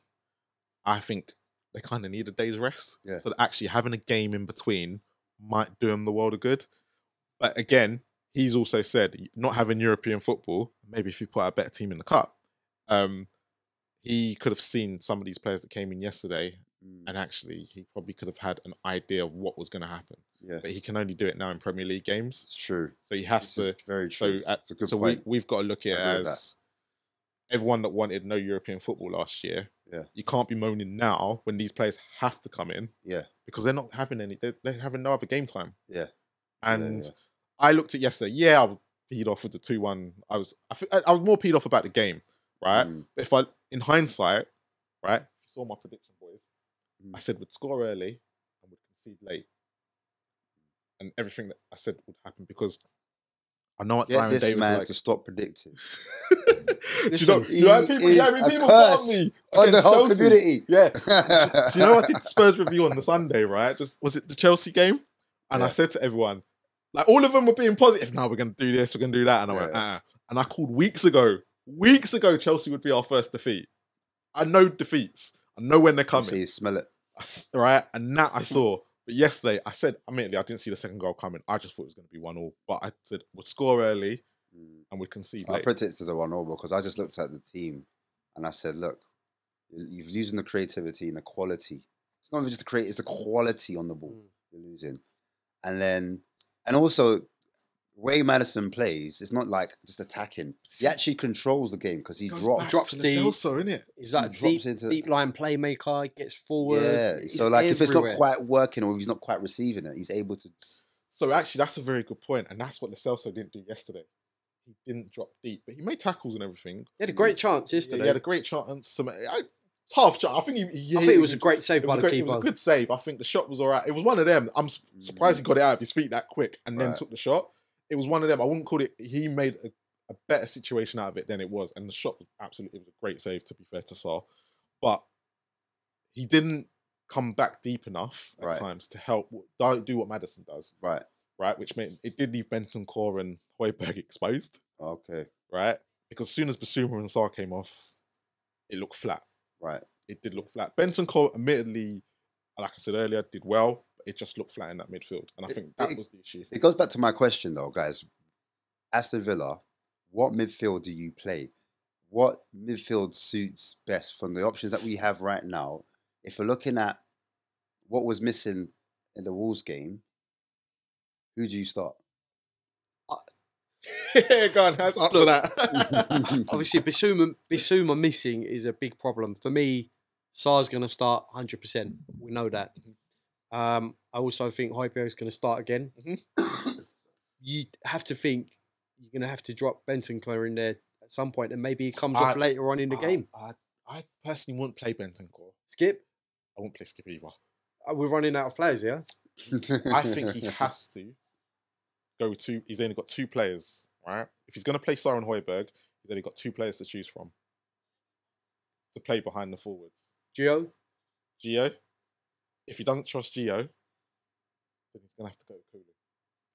B: I think they kind of need a day's rest.
A: Yeah.
B: So that actually having a game in between might do him the world of good. But again, he's also said not having European football, maybe if you put out a better team in the cup, he could have seen some of these players that came in yesterday and actually he probably could have had an idea of what was going to happen. Yeah. But he can only do it now in Premier League games.
A: It's true.
B: So he has to.
A: Very true.
B: It's a good point. We've got to look at it as everyone that wanted no European football last year. Yeah. You can't be moaning now when these players have to come in. Yeah. Because they're not having any. They're having no other game time. Yeah. And I looked at yesterday. Yeah, I was peed off with the 2-1. I was more peed off about the game, right? But in hindsight, right, if you saw my prediction, boys, I said we'd score early and would concede late. And everything that I said would happen because I know what
A: Get
B: Darren
A: this
B: Davis
A: man
B: like.
A: to stop predicting.
C: Listen,
A: he is a curse on the whole community.
B: Yeah. Do you know I did the Spurs review on the Sunday, right? Was it the Chelsea game? And I said to everyone, like all of them were being positive. No, we're going to do this, we're going to do that. And I went, And I called weeks ago, Chelsea would be our first defeat. I know defeats. I know when they're coming.
A: You smell it.
B: Right? And that I saw. But yesterday, I said, admittedly, I didn't see the second goal coming. I just thought it was going to be 1-1. But I said, we'll score early and we'd concede late.
A: I predicted the 1-0 because I just looked at the team and I said, look, you're losing the creativity and the quality. It's not even just the creativity, it's the quality on the ball you're losing. And also, the way Maddison plays, it's not like just attacking. He actually controls the game because he drops
C: deep.
B: Also, isn't it?
C: He's like deep line playmaker, gets forward.
A: Yeah, so like if it's not quite working or if he's not quite receiving it, he's able to.
B: So actually, that's a very good point, and that's what Lo Celso didn't do yesterday. He didn't drop deep, but he made tackles and everything.
C: He had a great chance yesterday.
B: He had a great chance. Half chance. I think
C: it was a great save by the keeper.
B: It was a good save. I think the shot was all right. It was one of them. I'm surprised he got it out of his feet that quick and then took the shot. It was one of them. I wouldn't call it. He made a better situation out of it than it was, and the shot was absolutely. It was a great save, to be fair to Saar, but he didn't come back deep enough at times to help do what Maddison does. Right, which made it did leave Bentancur and Højbjerg exposed.
A: Okay,
B: right, because as soon as Basuma and Saar came off, it looked flat. Right, it did look flat. Bentancur, admittedly, like I said earlier, did well. It just looked flat in that midfield. And I think that was the issue.
A: It goes back to my question, though, guys. Aston Villa, what midfield do you play? what midfield suits best from the options that we have right now. If we're looking at what was missing in the Wolves game, who do you start?
B: Go on, let's answer
C: Look,
B: that.
C: Obviously, Bissouma missing is a big problem for me. Sar's going to start 100%. We know that. I also think Højbjerg is going to start again. You have to think you're going to have to drop Bentancur in there at some point, and maybe he comes off later on in the game.
B: I personally wouldn't play Bentancur.
C: Skip?
B: I wouldn't play Skip either.
C: We're running out of players, yeah?
B: I think he has to go to. He's only got 2 players, right? If he's going to play Sar and Højbjerg, he's only got 2 players to choose from to play behind the forwards.
C: Gio?
B: If he doesn't trust Gio, then he's going to have to go with Kulu.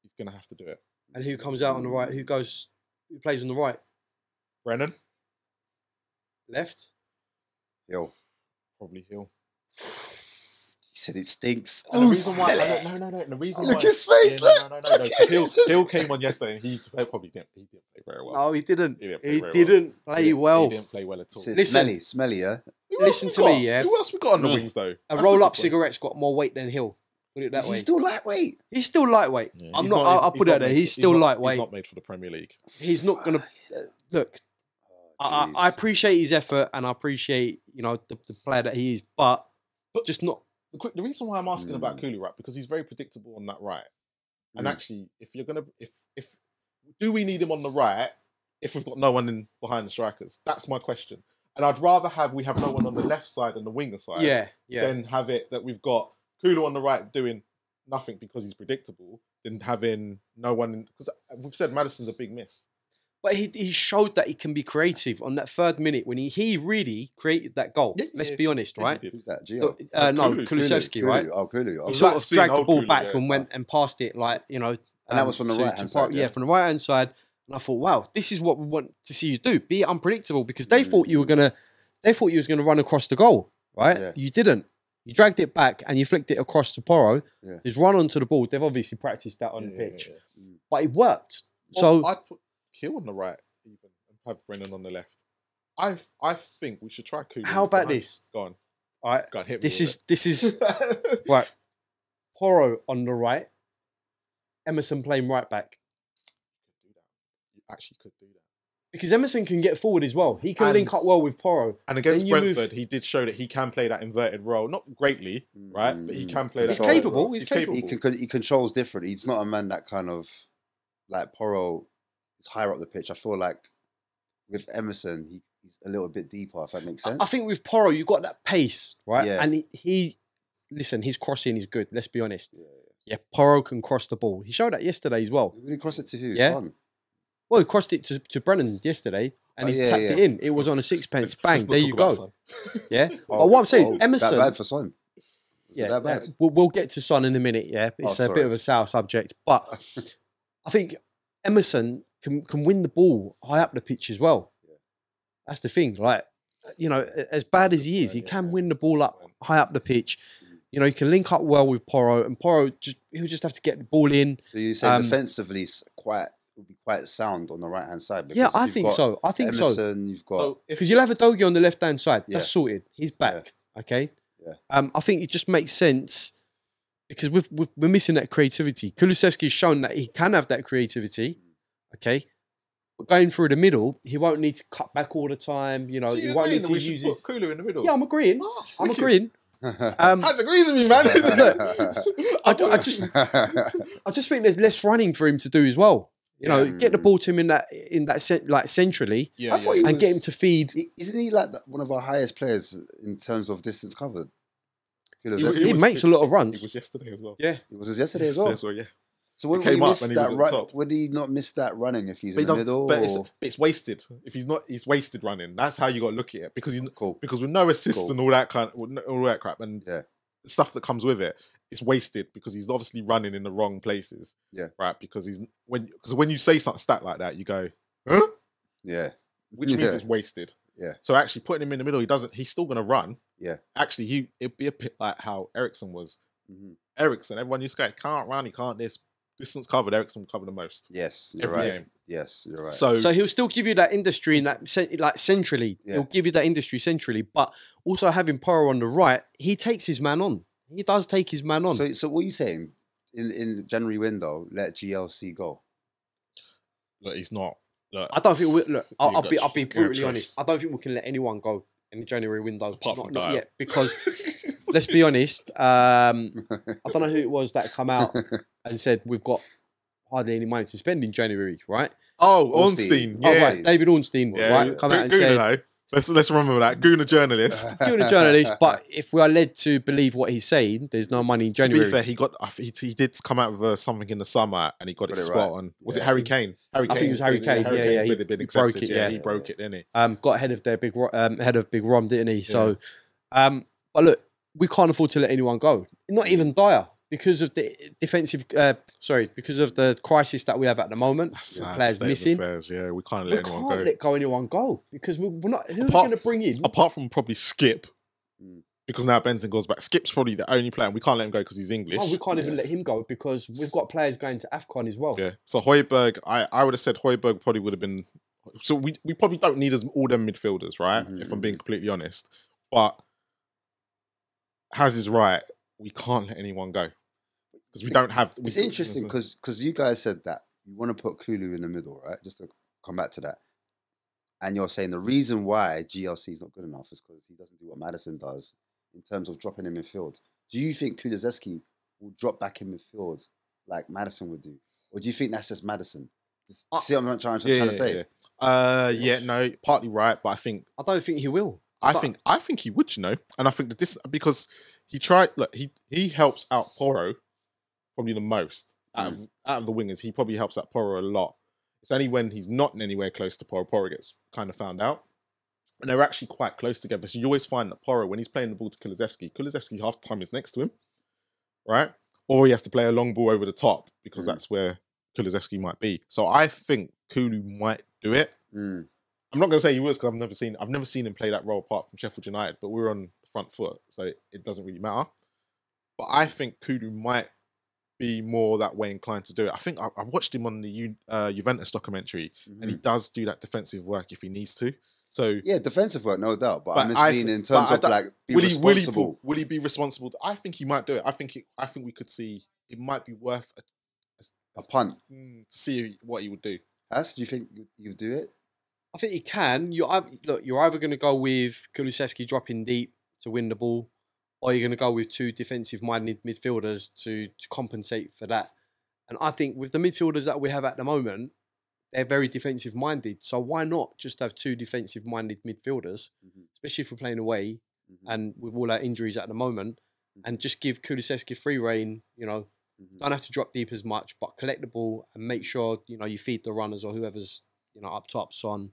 B: He's going to have to do it.
C: And who comes out on the right? Who plays on the right?
B: Brennan?
C: Left?
A: Hill.
B: Probably Hill.
A: He said it stinks.
B: And the reason why, no. The reason
A: Look
B: why,
A: his face.
B: No. Because Hill came on yesterday and he probably didn't play very well.
C: No, he didn't.
B: He
C: didn't play well.
B: He didn't play well at all.
C: Listen,
A: smelly, yeah.
C: Listen to me, yeah.
B: Who else we got on the wings though?
C: A roll-up cigarette's got more weight than Hill. Put it that way.
A: He's still lightweight.
C: He's still lightweight.
B: Yeah,
C: I'll put it out there. He's still lightweight.
B: He's not made for the Premier League.
C: He's not going to look. I appreciate his effort and I appreciate the player that he is, but just not.
B: The reason why I'm asking about Kulu, right, because he's very predictable on that right. And actually, if do we need him on the right if we've got no one in behind the strikers? That's my question. And I'd rather we have no one on the left side and the winger side.
C: Yeah.
B: Than have it that we've got Kulu on the right doing nothing because he's predictable, than having no one. Because we've said Maddison's a big miss.
C: But he showed that he can be creative on that 3rd minute when he really created that goal. Let's be honest, right?
A: Who's that? Gio?
C: No, Kulusevski, right?
A: Oh, Kulu.
C: He sort of dragged the ball
B: Kulu,
C: back
B: yeah.
C: and went and passed it
A: And that was from the right-hand side.
C: Yeah, from the right-hand side. And I thought, wow, this is what we want to see you do. Be unpredictable, because they thought you were gonna run across the goal, right? Yeah. You didn't. You dragged it back and you flicked it across to Porro. Yeah. He's run onto the ball. They've obviously practiced that on the pitch, but it worked.
B: Well, I'd put Kill on the right even and have Brennan on the left. I think we should try Kulu.
C: How about this?
B: Go on.
C: All right.
B: Go on, hit me
C: this
B: with
C: is right. Porro on the right. Emerson playing right back.
B: You actually could do that.
C: Because Emerson can get forward as well. He can link up well with Porro.
B: And against Brentford, he did show that he can play that inverted role. Not greatly, right? But he can play that.
C: He's capable. He's capable.
A: He controls different. He's not a man that kind of, like Porro is higher up the pitch. I feel like with Emerson, he's a little bit deeper, if that makes sense.
C: I think with Porro, you've got that pace, right?
A: Yeah.
C: And listen, his crossing is good. Let's be honest. Yeah, Porro can cross the ball. He showed that yesterday as well.
A: Did he cross it to who?
C: Yeah.
A: Son?
C: Well, he crossed it to Brennan yesterday and he tapped it in. It was on a sixpence. Bang, there you go. Yeah. But what I'm saying is Emerson.
A: That bad for Son.
C: Yeah.
A: That bad.
C: We'll get to Son in a minute, yeah. It's a bit of a sour subject. But I think Emerson can win the ball high up the pitch as well. That's the thing. Like, as bad as he is, he can win the ball up high up the pitch. He can link up well with Porro, and Porro he'll just have to get the ball in.
A: So you say defensively would be quite sound on the right hand side.
C: Yeah, I think so.
A: Emerson, you've got
C: because you'll have a Dogi on the left hand side. That's sorted. He's back. Yeah. Okay. Yeah. I think it just makes sense because we're missing that creativity. Kulusevski's shown that he can have that creativity. Okay. But going through the middle, he won't need to cut back all the time. He won't need to use his.
B: Put Kulu in the middle.
C: Yeah, I'm agreeing. I'm agreeing.
B: That's agrees with me, man.
C: Look, I just think there's less running for him to do as well. Get the ball to him in that like centrally, and get him to feed.
A: Isn't he like one of our highest players in terms of distance covered?
C: He makes a lot of runs.
B: He was yesterday as well.
C: Yeah,
A: he was yesterday as well.
B: Yeah.
A: So would he not miss that running if he's in the middle?
B: But it's wasted. If he's wasted running. That's how you got to look at it because because with no assist and all that crap and stuff that comes with it, it's wasted because he's obviously running in the wrong places. Yeah, right. Because when you say something stat like that, you go, huh? Yeah, which means it's wasted. Yeah. So actually putting him in the middle, he's still going to run. Yeah. Actually, it'd be a bit like how Ericsson was. Mm-hmm. Ericsson, everyone used to go, can't run, he can't this. distance covered, Ericsson will cover the most.
A: Yes, you're
B: Every
A: right.
B: game.
A: Yes, you're right.
B: So
C: he'll still give you that industry and that like centrally.
A: Yeah.
C: He'll give you that industry centrally, but also having Porro on the right, he takes his man on. He does take his man on.
A: So what are you saying? In the January window, let GLC go.
B: look, he's not. Look,
C: I don't think we look. I'll
B: got
C: be
B: your
C: brutally
B: choice.
C: honest. I don't think we can let anyone go in the January window.
B: Apart from
C: not
B: Dial.
C: yet, because let's be honest. I don't know who it was that come out and said we've got hardly any money to spend in January, right?
B: Oh,
A: Ornstein.
B: Ornstein.
C: Oh,
B: Yeah.
C: right, David Ornstein,
B: Yeah.
C: right? Come out and
B: Gooner,
C: said,
B: though. Let's remember that. Gooner journalist.
C: "Doing a journalist," but if we are led to believe what he's saying, there's no money in
B: To
C: January.
B: be fair, he did come out with something in the summer and he got it
A: Got it
B: spot
A: right.
B: on. Was
A: Yeah.
B: it Harry Kane?
C: I think it was Harry Kane. Yeah, yeah,
B: He
C: he
B: been
C: broke
B: accepted.
C: it,
B: Yeah,
C: yeah.
B: he broke it, didn't he?
C: Got ahead of their head of Big Rom, didn't he? So, but look, we can't afford to let anyone go. Not even Dyer, because of the defensive. Because of the crisis that we have at the moment.
B: That's sad
C: Players
B: state of
C: missing.
B: affairs, yeah, we can't
C: We
B: let anyone
C: can't
B: go.
C: let anyone go because we're not. Who are we
B: Apart-
C: going to bring in?
B: Apart from probably Skip,
A: Mm.
B: because now Benson goes back. Skip's probably the only player, and we can't let him go because he's English.
C: Oh, we can't even let him go because we've got players going to AFCON as well.
B: Yeah. So Højbjerg, I would have said Højbjerg probably would have been. So we probably don't need all them midfielders, right? If I'm being completely honest. But Haz is right. We can't let anyone go because we don't have.
A: It's interesting because you guys said that you want to put Kulu in the middle, right? Just to come back to that. And you're saying the reason why GLC is not good enough is because he doesn't do what Maddison does in terms of dropping in midfield. Do you think Kulusevski will drop back in midfield like Maddison would do? Or do you think that's just Maddison? See what I'm trying to say?
B: No, partly right, but
C: I don't think he will.
B: I think he would, and I think that this because he tried. Look, he helps out Porro probably the most out of the wingers. He probably helps out Porro a lot. It's only when he's not anywhere close to Porro gets kind of found out. And they're actually quite close together. So you always find that Porro, when he's playing the ball to Kulusevski half the time is next to him, right? Or he has to play a long ball over the top because that's where Kulusevski might be. So I think Kulu might do it. I'm not going to say he was because I've never seen him play that role apart from Sheffield United, but we're on the front foot, so it doesn't really matter. But I think Kulu might be more that way inclined to do it. I think I watched him on the Juventus documentary, and he does do that defensive work if he needs to. So
A: yeah, defensive work, no doubt. But I mean, in terms of like,
B: will he be responsible? I think he might do it. I think we could see it might be worth
A: a punt
B: to see what he would do.
A: As do you think you do it?
C: I think he can. You're either going to go with Kulusevski dropping deep to win the ball, or you're going to go with two defensive-minded midfielders to compensate for that. And I think with the midfielders that we have at the moment, they're very defensive-minded. So why not just have two defensive-minded midfielders, especially if we're playing away and with all our injuries at the moment, and just give Kulusevski free rein, don't have to drop deep as much, but collect the ball and make sure, you feed the runners or whoever's, up top, Son,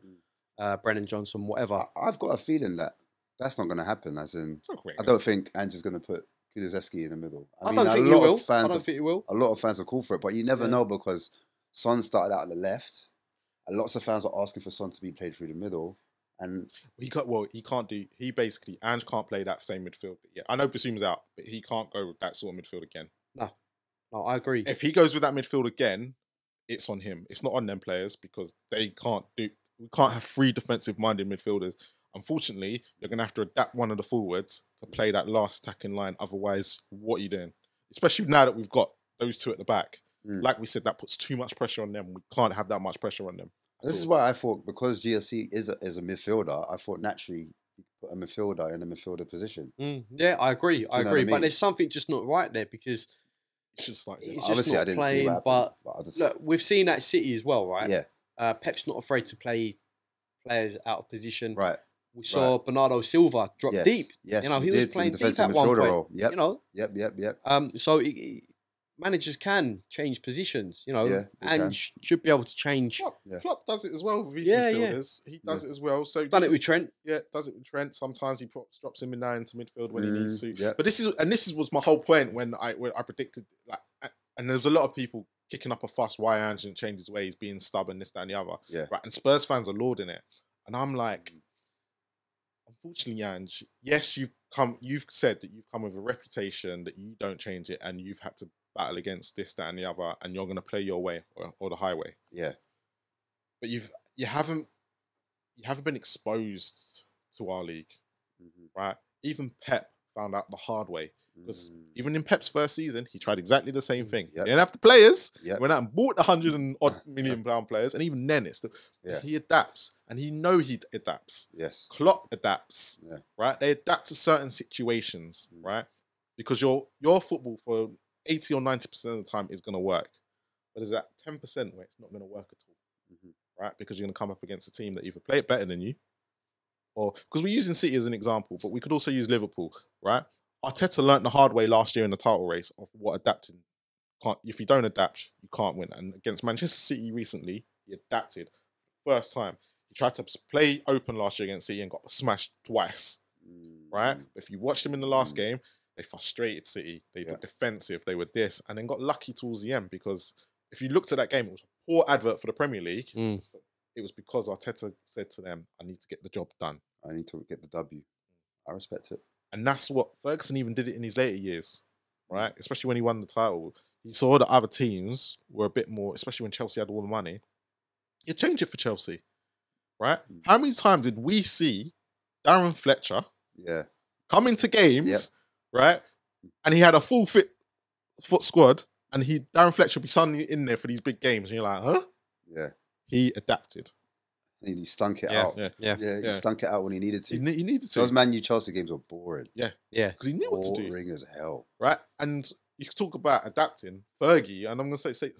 C: Brennan Johnson, whatever.
A: I've got a feeling that that's not going to happen. As in, I don't think Ange's going to put Kulusevski in the middle. I
C: don't think he will. I don't think he will.
A: A lot of fans will call for it, but you never know because Son started out on the left, and lots of fans are asking for Son to be played through the middle. And
B: he can't do. He basically Ange can't play that same midfield. Yeah, I know Basum's out, but he can't go with that sort of midfield again.
C: No, I agree.
B: If he goes with that midfield again, it's on him. It's not on them players because they can't do. We can't have three defensive-minded midfielders. Unfortunately, you're going to have to adapt one of the forwards to play that last attacking line. Otherwise, what are you doing? Especially now that we've got those two at the back. Like we said, that puts too much pressure on them. We can't have that much pressure on them.
A: This is why I thought, because GSC is a midfielder, I thought naturally you put a midfielder in a midfielder position.
C: Yeah, I agree. I agree. But there's something just not right there because
B: it's just like
C: it's just not playing. But look, we've seen that City as well, right?
A: Yeah.
C: Pep's not afraid to play players out of position.
A: Right.
C: We saw Bernardo Silva drop deep.
A: Yes,
C: he was playing deep at one point.
A: Role. Yep.
C: Yep. So managers can change positions, and should be able to change.
B: Klopp does it as well with his midfielders. He does it as well. So
C: done it with Trent.
B: Yeah, does it with Trent. Sometimes he drops him in now into midfield when he needs to. Yeah. But this was my whole point when I predicted and there was a lot of people kicking up a fuss why Ange didn't change his ways, being stubborn, this, that, and the other.
A: Yeah.
B: Right. And Spurs fans are lauding it. And I'm like, unfortunately, Ange, yes, you've said that you've come with a reputation that you don't change it and you've had to battle against this, that, and the other, and you're going to play your way or the highway.
A: Yeah.
B: But you haven't been exposed to our league, right? Even Pep found out the hard way. Because even in Pep's first season, he tried exactly the same thing. He didn't have the players. He went out and bought the £100 million players, and even then, he adapts, and he adapts.
A: Yes,
B: Klopp adapts. Yeah. Right, they adapt to certain situations, right? Because your football for 80 or 90% of the time is going to work, but there's that 10% where it's not going to work at all, right? Because you're going to come up against a team that either play it better than you, or because we're using City as an example, but we could also use Liverpool, right? Arteta learnt the hard way last year in the title race of what adapting can't. If you don't adapt, you can't win. And against Manchester City recently, he adapted. First time. He tried to play open last year against City and got smashed twice. Right? But if you watched him in the last game, they frustrated City. They were defensive. They were this. And then got lucky towards the end because if you looked at that game, it was a poor advert for the Premier League. It was because Arteta said to them, I need to get the job done.
A: I need to get the W. I respect it.
B: And that's what Ferguson even did it in his later years, right? Especially when he won the title. He saw that other teams were a bit more, especially when Chelsea had all the money. You change it for Chelsea, right? How many times did we see Darren Fletcher come into games, right? And he had a full foot squad, and Darren Fletcher would be suddenly in there for these big games. And you're like, huh?
A: Yeah.
B: He adapted.
A: And he stunk it out. He stunk it out when he needed to.
B: He needed to.
A: Those Man U Chelsea games were boring.
B: Yeah. Because he knew what to do.
A: Boring as hell.
B: Right? And you talk about adapting. Fergie, and I'm going to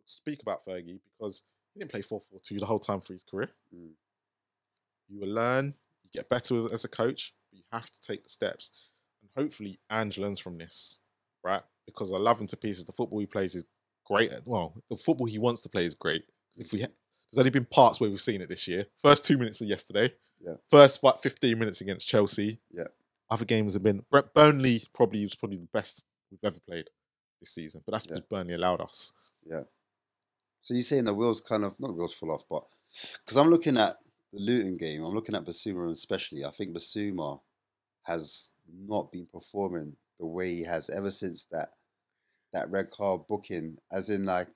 B: speak about Fergie because he didn't play 4-4-2 the whole time for his career. You will learn, you get better as a coach, but you have to take the steps. And hopefully Ange learns from this, right? Because I love him to pieces. The football he plays is great. Well, the football he wants to play is great. Because there's only been parts where we've seen it this year. First 2 minutes of yesterday. First 15 minutes against Chelsea. Other games have been... Burnley was probably the best we've ever played this season. But that's because Burnley allowed us.
A: So you're saying the wheels not the wheels fall off, but... Because I'm looking at the Luton game. I'm looking at Basuma especially. I think Basuma has not been performing the way he has ever since that red card booking. As in, like...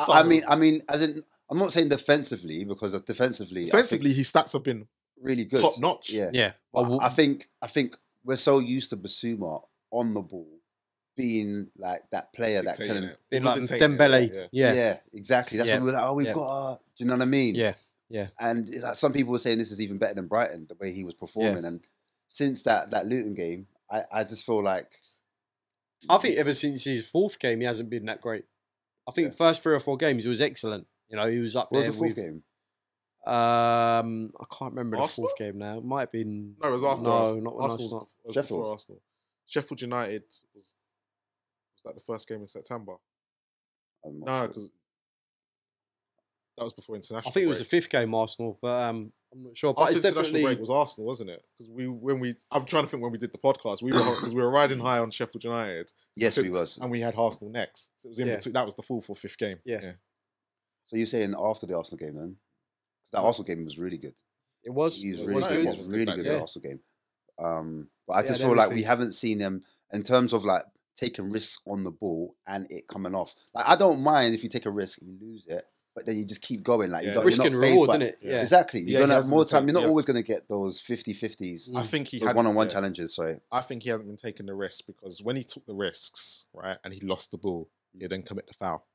A: I mean, as in... I'm not saying defensively because defensively,
B: his stats have been
A: really good,
B: top notch.
A: But I think we're so used to Basuma on the ball being like that player that can,
C: like Dembele. Yeah,
A: exactly. That's what we're like. Oh, we've got. Do you know what I mean?
C: Yeah.
A: And some people were saying this is even better than Brighton, the way he was performing. And since that Luton game, I just feel like
C: I think ever since his fourth game, he hasn't been that great. I think first 3 or 4 games he was excellent. You know, he was up there.
A: What was the fourth game?
C: I can't remember Arsenal? The fourth game now. It might have been...
B: No, it was after Arsenal.
C: Not
B: Arsenal.
A: Sheffield.
B: Arsenal. Sheffield United was that the first game in September? No, because that was before international
C: I think it was the 5th game, Arsenal, but I'm not sure. But
B: after
C: it's
B: international
C: definitely...
B: break was Arsenal, wasn't it? Because I'm trying to think when we did the podcast, because we were riding high on Sheffield United.
A: Yes, we was.
B: And we had Arsenal next. So it was in between. That was the 4th or 5th game.
C: Yeah.
A: So you're saying after the Arsenal game then? Because that Arsenal game was really good.
C: It was.
A: He was really good. He was really good at the Arsenal game. But I just feel like we haven't seen him in terms of like taking risks on the ball and it coming off. Like I don't mind if you take a risk and you lose it, but then you just keep going. Like
C: risk and reward, isn't it?
A: Yeah. Exactly. You're gonna have more time. You're not always gonna get those 50-50s.
B: I think he
A: had one-on-one challenges. Sorry.
B: I think he hasn't been taking the risks because when he took the risks, right, and he lost the ball, he'd then commit the foul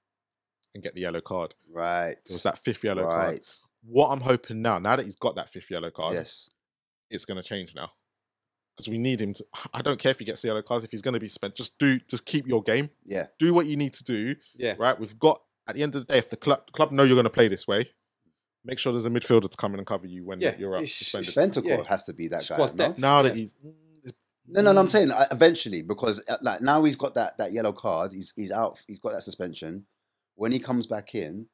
B: and get the yellow card.
A: Right.
B: It was that 5th yellow card. What I'm hoping now that he's got that 5th yellow card, it's going to change now. Because we need him to... I don't care if he gets the yellow cards. If he's going to be spent, just keep your game.
A: Yeah.
B: Do what you need to do.
C: Yeah.
B: Right? We've got... At the end of the day, if the club know you're going to play this way, make sure there's a midfielder to come in and cover you when you're up suspended.
A: Bentancur has to be that guy. No?
B: Now that he's...
A: No, I'm saying eventually because like now he's got that yellow card. He's out. He's got that suspension. When he comes back in,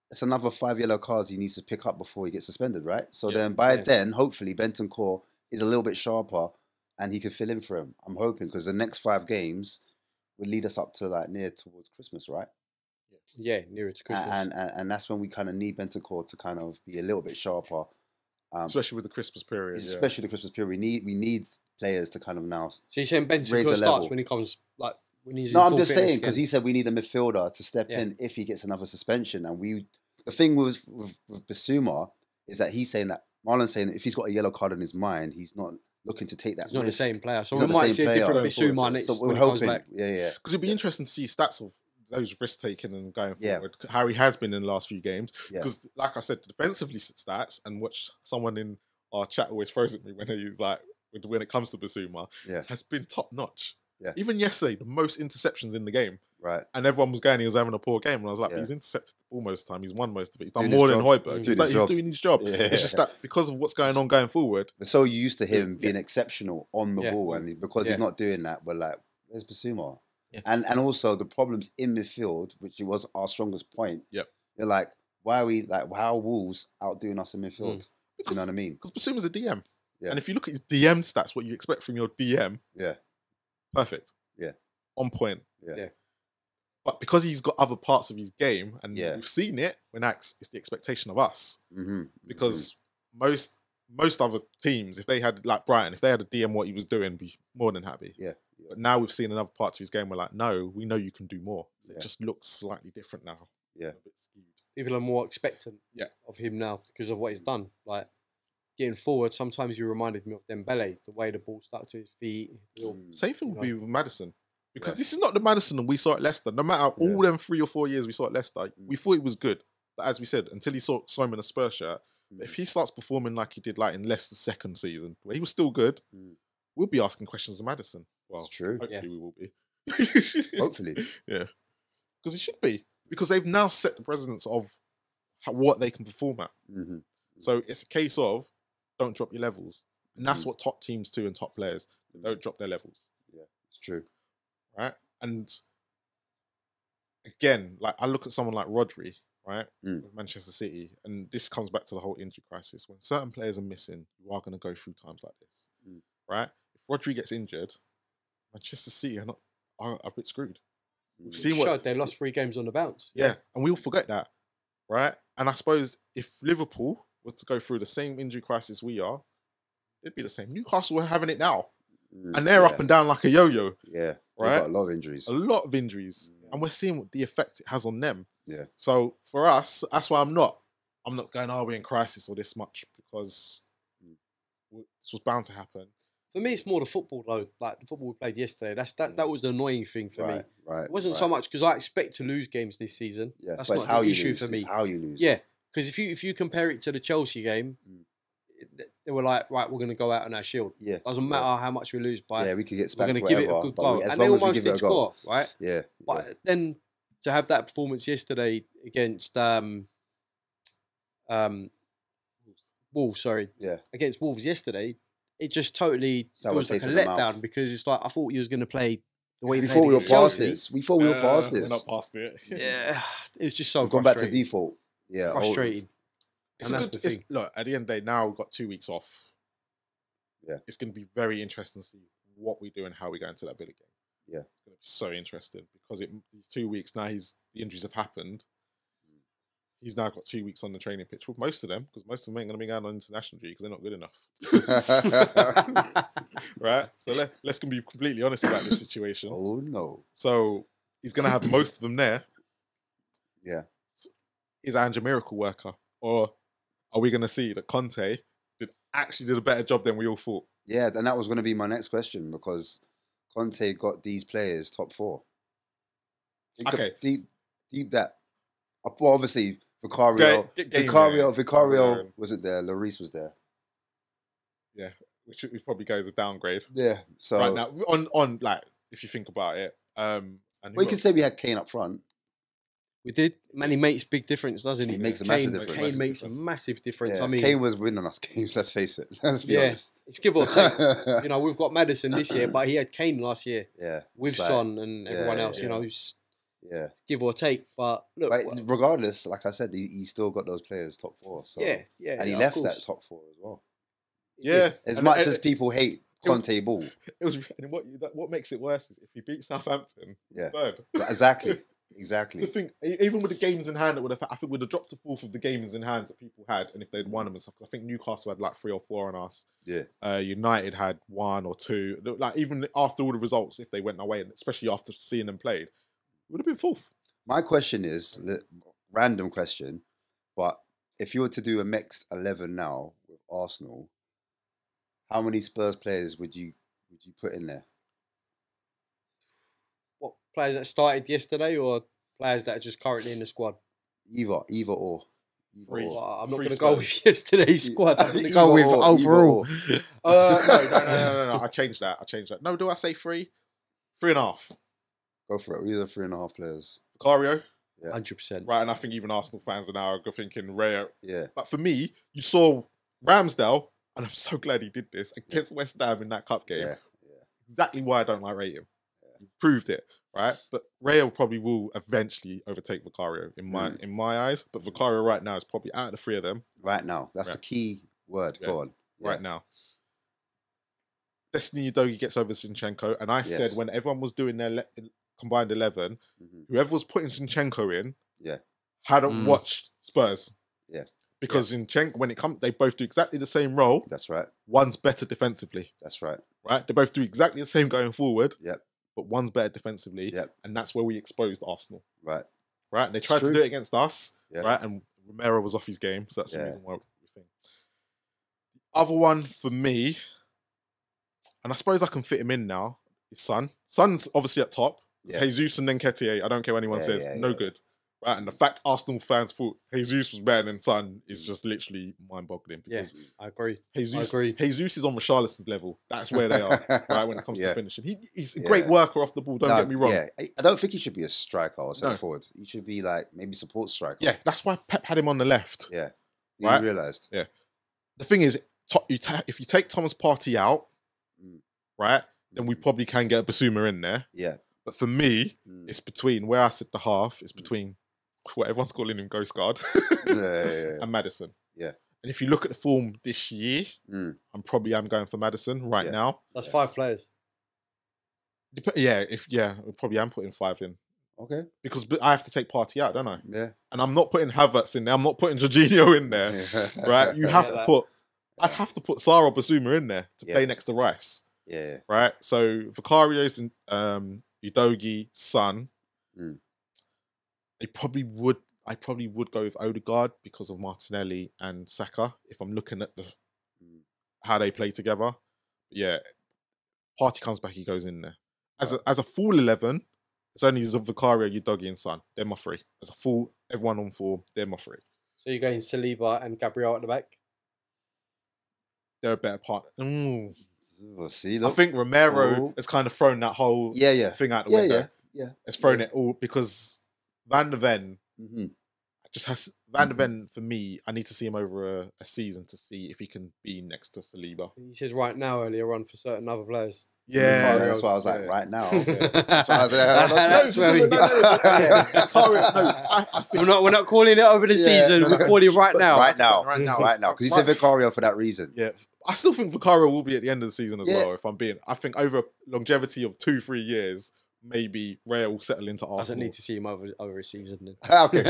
A: it's another 5 yellow cards he needs to pick up before he gets suspended, right? So then by then, hopefully, Bentancur is a little bit sharper and he can fill in for him. I'm hoping because the next 5 games will lead us up to like near towards Christmas, right?
C: Yeah, nearer to Christmas.
A: And that's when we kind of need Bentancur to kind of be a little bit sharper.
B: Especially with the Christmas period.
A: Especially the Christmas period. We need players to kind of now...
C: So you're saying Bentancur starts when he comes like when he's
A: No,
C: in
A: I'm
C: full
A: just
C: fitness
A: saying because
C: again.
A: he said we need a midfielder to step
C: Yeah.
A: in if he gets another suspension. And the thing with Basuma is that he's saying that Marlon's saying that if he's got a yellow card in his mind, he's not looking to take that
C: He's not the
A: risk.
C: same player. So
A: He's
C: we
A: not the
C: might
A: same
C: see a
A: player.
C: different
B: Going forward,
C: Bissouma
B: yeah.
C: next
A: So we're
C: when he comes
A: hoping.
C: back.
A: Yeah.
B: Because it'd be interesting to see stats of those risk taking and going
A: Yeah.
B: forward. How he has been in the last few games.
A: Yeah.
B: Because, like I said, defensively stats and which someone in our chat always throws at me when he's like when it comes to Basuma,
A: Yeah.
B: has been top notch.
A: Yeah.
B: Even yesterday, the most interceptions in the game.
A: Right.
B: And everyone was going, he was having a poor game. And I was like,
A: Yeah.
B: he's intercepted all most of the time. He's won most of it. He's
A: Doing
B: done
A: his
B: more than
A: job.
B: Højbjerg.
A: Doing his
B: He's
A: job.
B: doing his job.
A: Yeah.
B: It's just that because of what's going on going forward.
A: We're so used to him being exceptional on the
C: Yeah.
A: ball, and because he's
C: Yeah.
A: not doing that, we're like, where's Basuma?
B: Yeah.
A: And also the problems in midfield, which was our strongest point.
B: Yep.
A: You're like, why are Wolves outdoing us in midfield? Do you know what I mean?
B: Because Basuma's a DM.
A: Yeah.
B: And if you look at his DM stats, what you expect from your DM,
A: Yeah.
B: perfect.
A: Yeah.
B: On point.
C: Yeah.
B: But because he's got other parts of his game, and
A: Yeah.
B: we've seen it when it's the expectation of us.
A: Mm-hmm.
B: Because most other teams, if they had like Brighton, if they had a DM what he was doing, be more than happy.
A: Yeah.
B: But now we've seen another part of his game. We're like, no, we know you can do more. So
A: Yeah.
B: It just looks slightly different now.
A: Yeah.
B: A bit skewed.
C: People are more expectant
B: Yeah.
C: of him now because of what he's done. Like getting forward, sometimes you reminded me of Dembele, the way the ball stuck to his feet.
B: Same thing would be with Maddison. Because
A: Yeah.
B: this is not the Maddison that we saw at Leicester. No matter all them 3 or 4 years we saw at Leicester, we thought he was good. But as we said, until he saw him in a Spurs shirt, if he starts performing like he did like in Leicester's second season, where he was still good, we'll be asking questions of Maddison. Well,
A: It's true.
B: hopefully we will be.
A: Hopefully.
B: Yeah. Because he should be. Because they've now set the precedence of what they can perform at.
A: Mm-hmm.
B: So it's a case of don't drop your levels. And that's what top teams do and top players. They don't drop their levels.
A: Yeah, it's true.
B: Right? And again, like I look at someone like Rodri, right? With Manchester City, and this comes back to the whole injury crisis. When certain players are missing, you are going to go through times like this. Right? If Rodri gets injured, Manchester City are a bit screwed. We've seen what
C: they lost 3 games on the bounce.
B: Yeah, and we all forget that, right? And I suppose if Liverpool were to go through the same injury crisis we are, it'd be the same. Newcastle are having it now, and they're up and down like a yo-yo.
A: Yeah,
B: right.
A: They've got a lot of injuries.
B: A lot of injuries, and we're seeing what the effect it has on them.
A: Yeah.
B: So for us, that's why I'm not going, oh, we're in crisis or this much, because this was bound to happen.
C: For me, it's more the football though. Like the football we played yesterday. That was the annoying thing for me.
A: Right.
C: It wasn't so much because I expect to lose games this season.
A: Yeah,
C: That's
A: but it's
C: not
A: how
C: the
A: you
C: issue
A: lose.
C: for me.
A: It's how you lose.
C: Yeah, because if you compare it to the Chelsea game, they were like, right, we're going to go out on our shield.
A: Yeah.
C: Doesn't matter how much we lose by.
A: Yeah, we could get
C: We're
A: spanked.
C: going to give it a good goal, and they almost did score, right?
A: Yeah.
C: But then to have that performance yesterday against Wolves, against Wolves yesterday, it just totally feels like a letdown because it's like I thought you was going to play the way
A: we thought we were past this. We thought we were past this.
B: We're not past it.
C: Yeah, it was just so
A: We've gone back to default. Yeah,
C: frustrating.
B: It's
C: and
B: a
C: that's
B: good,
C: the thing.
B: look, at the end of the day, now we've got 2 weeks off.
A: Yeah.
B: It's going to be very interesting to see what we do and how we go into that Villa game.
A: Yeah.
B: It's going to be so interesting because these 2 weeks now, the injuries have happened. He's now got 2 weeks on the training pitch with most of them, because most of them ain't going to be going on international duty because they're not good enough. Right? So let's be completely honest about this situation.
A: Oh, no.
B: So he's going to have most of them there.
A: Yeah.
B: Is Ange a miracle worker? Or are we going to see that Conte did a better job than we all thought?
A: Yeah, and that was going to be my next question, because Conte got these players top 4.
B: Okay.
A: Deep that. Well, obviously, Vicario wasn't there. Lloris was there.
B: Yeah, which probably goes a downgrade.
A: Yeah. So
B: right now, on like, if you think about it, and
A: we could say we had Kane up front.
C: We did. Man, he makes big difference, doesn't he?
A: He makes a massive difference.
C: Kane makes a massive difference.
A: Yeah.
C: I mean,
A: Kane was winning us games. Let's face it. Let's be honest.
C: It's give or take. You know, we've got Maddison this year, but he had Kane last year.
A: Yeah.
C: With Son and everyone else. You know,
A: yeah.
C: Give or take, but look.
A: But regardless, like I said, he still got those players top 4. So
C: yeah,
A: and he left that top 4 as well.
B: Yeah.
A: As much as people hate Conte ball,
B: it was. And what makes it worse is if he beats Southampton,
A: yeah,
B: third.
A: Exactly. Exactly.
B: To think, even with the games in hand, I think we'd have dropped the fourth of the games in hand that people had, and if they'd won them and stuff. Because I think Newcastle had like 3 or 4 on us.
A: Yeah.
B: United had 1 or 2. Like even after all the results, if they went away, and especially after seeing them played, would have been fourth.
A: My question is, random question, but if you were to do a mixed 11 now with Arsenal, how many Spurs players would you put in there?
C: What, players that started yesterday or players that are just currently in the squad?
A: Either or. Either
B: Three.
A: or.
C: Well, I'm not
B: Three
C: going to go
B: Spurs.
C: with yesterday's squad. I'm going to
A: Either
C: go with
A: or,
C: overall.
B: No. I changed that. No, do I say 3? 3.5.
A: Go for it. Either 3.5 players.
B: Vicario.
A: Yeah.
C: 100%.
B: Right, and I think even Arsenal fans are now thinking rare.
A: Yeah.
B: But for me, you saw Ramsdale, and I'm so glad he did this against West Ham in that cup game.
A: Yeah.
B: Exactly why I don't like rating. You proved it, right? But Raya probably will eventually overtake Vicario in my eyes. But Vicario right now is probably out of the 3 of them.
A: Right now. That's the key word. Go on. Yeah.
B: Right now. Destiny Udogie gets over Zinchenko, and I said when everyone was doing their combined 11, whoever was putting Zinchenko in hadn't watched Spurs.
A: Yeah.
B: Because Zinchenko, when it comes, they both do exactly the same role.
A: That's right.
B: One's better defensively.
A: That's right.
B: Right? They both do exactly the same going forward.
A: Yep.
B: But one's better defensively.
A: Yep.
B: And that's where we exposed Arsenal.
A: Right.
B: Right? And they tried to do it against us.
A: Yeah.
B: Right? And Romero was off his game. So that's the reason why we think. The other one for me, and I suppose I can fit him in now, is Son. Son's obviously at top. It's Jesus and then Nketiah. I don't care what anyone says. No good. Right? And the fact Arsenal fans thought Jesus was better than Son is just literally mind-boggling. Because
C: I agree.
B: Jesus is on Richarlison's level. That's where they are, right, when it comes to finishing. He's a great worker off the ball, don't get me wrong.
A: Yeah. I don't think he should be a striker or centre forward. He should be like maybe support striker.
B: Yeah, that's why Pep had him on the left.
A: Yeah.
B: Right?
A: You realised.
B: Yeah. The thing is, if you take Thomas Partey out, right, then we probably can get a Basuma in there.
A: Yeah.
B: But for me, it's between where I sit the half, it's between what everyone's calling him Ghost Guard and Maddison.
A: Yeah.
B: And if you look at the form this year, I'm going for Maddison right now.
C: That's 5 players.
B: Probably am putting 5 in.
A: Okay.
B: Because I have to take Partey out, don't I?
A: Yeah.
B: And I'm not putting Havertz in there. I'm not putting Jorginho in there. Right? You have to put. I'd have to put Sarah Basuma in there to play next to Rice.
A: Yeah.
B: Right? So Vicario's and Udogie, Son. I probably would go with Odegaard because of Martinelli and Saka if I'm looking at how they play together. But yeah, Partey comes back, he goes in there. As a full 11, it's only Vicario, Udogie and Son. They're my 3. As a full, everyone on 4, they're my 3.
C: So you're going Saliba and Gabriel at the back?
B: They're a better partner.
A: We'll see.
B: I think Romero has kind of thrown that whole thing out the window.
A: Yeah.
B: It's thrown it all because Van de Ven just has Van de Ven for me. I need to see him over a season to see if he can be next to Saliba.
C: He says right now earlier on for certain other players.
A: Yeah, that's why I was like, right now.
C: That's why I was like, that's where we We're not calling it over the season. We're calling it right now.
A: Right now. Because he said Vicario for that reason.
B: Yeah, I still think Vicario will be at the end of the season as well. If I'm being, I think over a longevity of 2-3 years, maybe Raya will settle into Arsenal.
C: Doesn't need to see him over a season. Then.
A: Okay.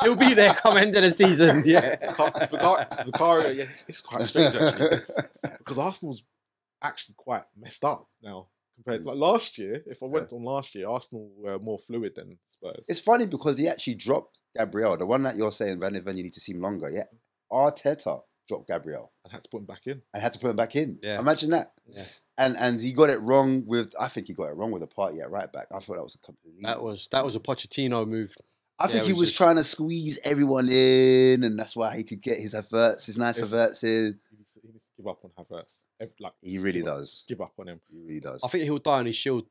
C: He'll be there come end of the season. Yeah.
B: Vicario, it's quite strange actually. Because Arsenal's actually quite messed up now compared to like last year. If I went on last year, Arsenal were more fluid than Spurs.
A: It's funny because he actually dropped Gabriel, the one that you're saying, Van de Ven, you need to see him longer. Yeah. Arteta dropped Gabriel.
B: And had to put him back in.
A: Yeah. Imagine that.
C: Yeah.
A: And he got it wrong with, I think he got it wrong with the Partey at right back. I thought that was a complete...
C: That was a Pochettino move.
A: I think he was trying to squeeze everyone in, and that's why he could get his Havertz, his nice Havertz in.
B: He needs to give up on Havertz.
A: He really does.
B: Give up on him.
A: He really does.
C: I think he'll die on his shield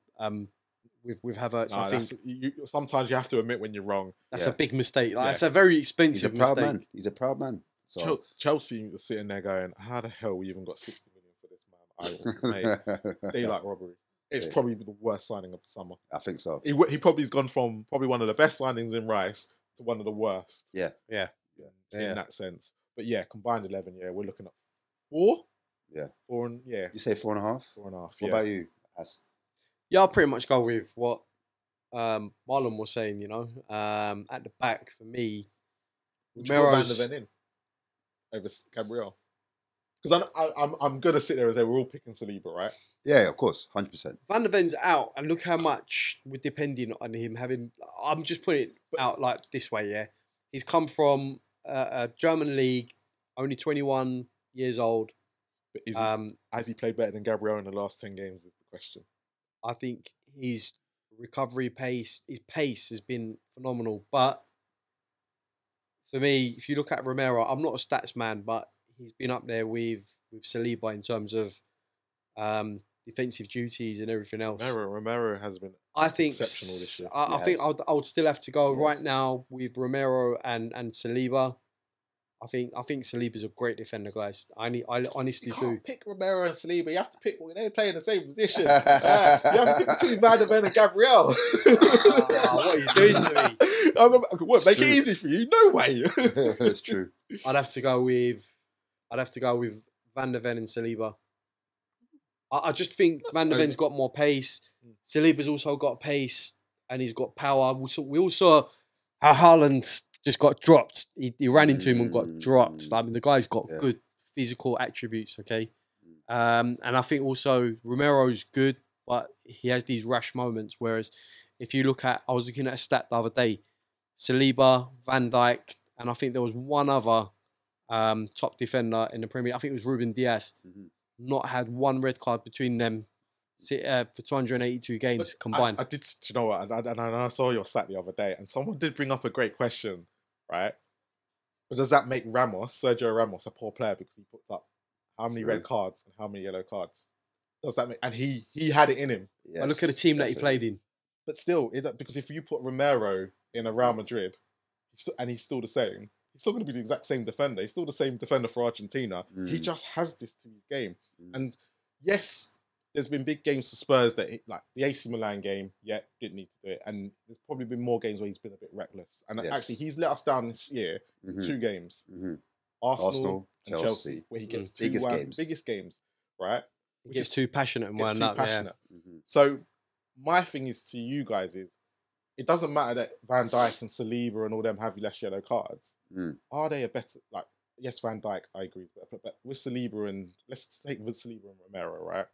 C: with Havertz.
B: No,
C: I think
B: sometimes you have to admit when you're wrong.
C: That's a big mistake. Like, it's a very expensive mistake.
A: He's a proud man. So.
B: Chelsea are sitting there going, how the hell we even got 60 million for this man? Daylight robbery. It's probably the worst signing of the summer.
A: I think so.
B: He probably has gone from probably one of the best signings in Rice to one of the worst.
A: Yeah.
B: In that sense. But yeah, combined 11, we're looking at 4?
A: Yeah.
B: 4 and,
A: You say 4.5?
B: 4.5,
A: What about you, As?
C: Yeah, I'll pretty much go with what Marlon was saying, at the back for me,
B: Would you put Van der
C: Romero's.
B: Ven in over Gabriel? Because I'm gonna sit there and say we're all picking Saliba, right?
A: Yeah, of course, 100%.
C: Van der Ven's out, and look how much we're depending on him having. I'm just putting it out like this way, yeah. He's come from a German league, only 21 years old.
B: But has he played better than Gabriel in the last 10 games? Is the question.
C: I think his recovery pace, his pace has been phenomenal. But for me, if you look at Romero, I'm not a stats man, but he's been up there with Saliba in terms of defensive duties and everything else.
B: Romero has been exceptional this year.
C: I think I would still have to go
A: Yes.
C: right now with Romero and Saliba. I think Saliba's a great defender, guys. I honestly
B: You
C: do.
B: can't pick Romero and Saliba. You have to pick. They play in the same position. You have to pick between Van der Ven and Gabriel.
C: What are you doing to me?
B: What? Make it easy for you? No way.
A: It's true.
C: I'd have to go with Van der Ven and Saliba. I just think Van der Ven's got more pace. Saliba's also got pace and he's got power. We all saw how Haaland just got dropped. He ran into him and got dropped. I mean, the guy's got good physical attributes, okay? And I think also Romero's good, but he has these rash moments. Whereas if you look at, I was looking at a stat the other day, Saliba, Van Dijk, and I think there was one other top defender in the Premier League. I think it was Ruben Diaz. Not had one red card between them for 282 games combined.
B: I did, you know what? And I saw your stat the other day, and someone did bring up a great question, right? But does that make Sergio Ramos, a poor player because he put up how many red cards and how many yellow cards? Does that make? And he had it in him.
A: Yes,
C: but look at the team that he played in.
B: But still, because if you put Romero in a Real Madrid, and he's still the same, he's still going to be the exact same defender. He's still the same defender for Argentina. He just has this to his game. And yes, there's been big games for Spurs that, like the AC Milan game, didn't need to do it. And there's probably been more games where he's been a bit reckless. And actually, he's let us down this year in 2 games. Arsenal and Chelsea, where he gets biggest games, right?
C: He gets too passionate and wound up. Yeah.
B: So my thing is to you guys is, it doesn't matter that Van Dijk and Saliba and all them have less yellow cards. Are they a better, like, yes, Van Dijk, I agree, but with Saliba and, let's take with Saliba and Romero, right?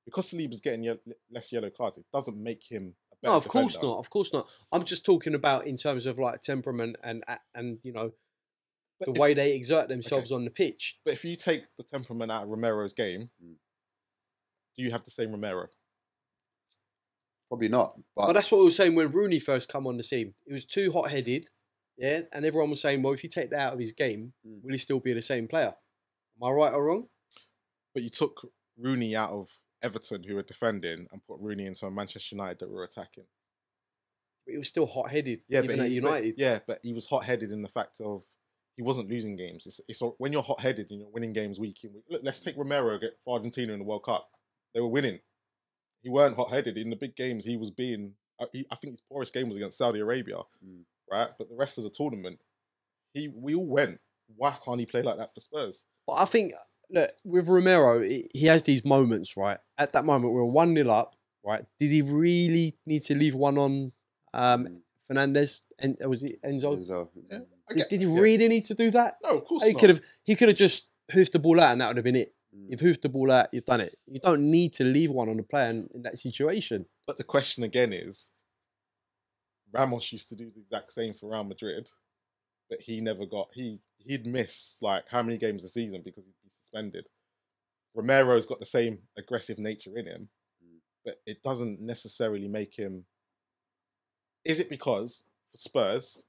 B: Because Saliba's getting less yellow cards, it doesn't make him a better defender.
C: Of course not. I'm just talking about in terms of like temperament and the way they exert themselves on the pitch.
B: But if you take the temperament out of Romero's game, do you have the same Romero?
A: Probably not.
C: But that's what we were saying when Rooney first come on the scene. He was too hot-headed, and everyone was saying, well, if you take that out of his game, will he still be the same player? Am I right or wrong?
B: But you took Rooney out of Everton, who were defending, and put Rooney into a Manchester United that were attacking.
C: But he was still hot-headed, even at United.
B: But he was hot-headed in the fact of he wasn't losing games. It's when you're hot-headed and you're winning games week in week. Look, let's take Romero for Argentina in the World Cup. They were winning. He weren't hot-headed in the big games. He was being. I think his poorest game was against Saudi Arabia, right? But the rest of the tournament, we all went. Why can't he play like that for Spurs?
C: But I think, look, with Romero, he has these moments, right? At that moment, we were 1-0 up, right? Did he really need to leave one on Fernandes? And was it Enzo?
B: Yeah,
C: did he really need to do that?
B: No, of course
C: he
B: not.
C: He could have just hoofed the ball out, and that would have been it. You've hoofed the ball out, you've done it. You don't need to leave one on the player in that situation.
B: But the question again is, Ramos used to do the exact same for Real Madrid, but he never got. He'd miss like how many games a season because he'd be suspended. Romero's got the same aggressive nature in him, but it doesn't necessarily make him. Is it because for Spurs,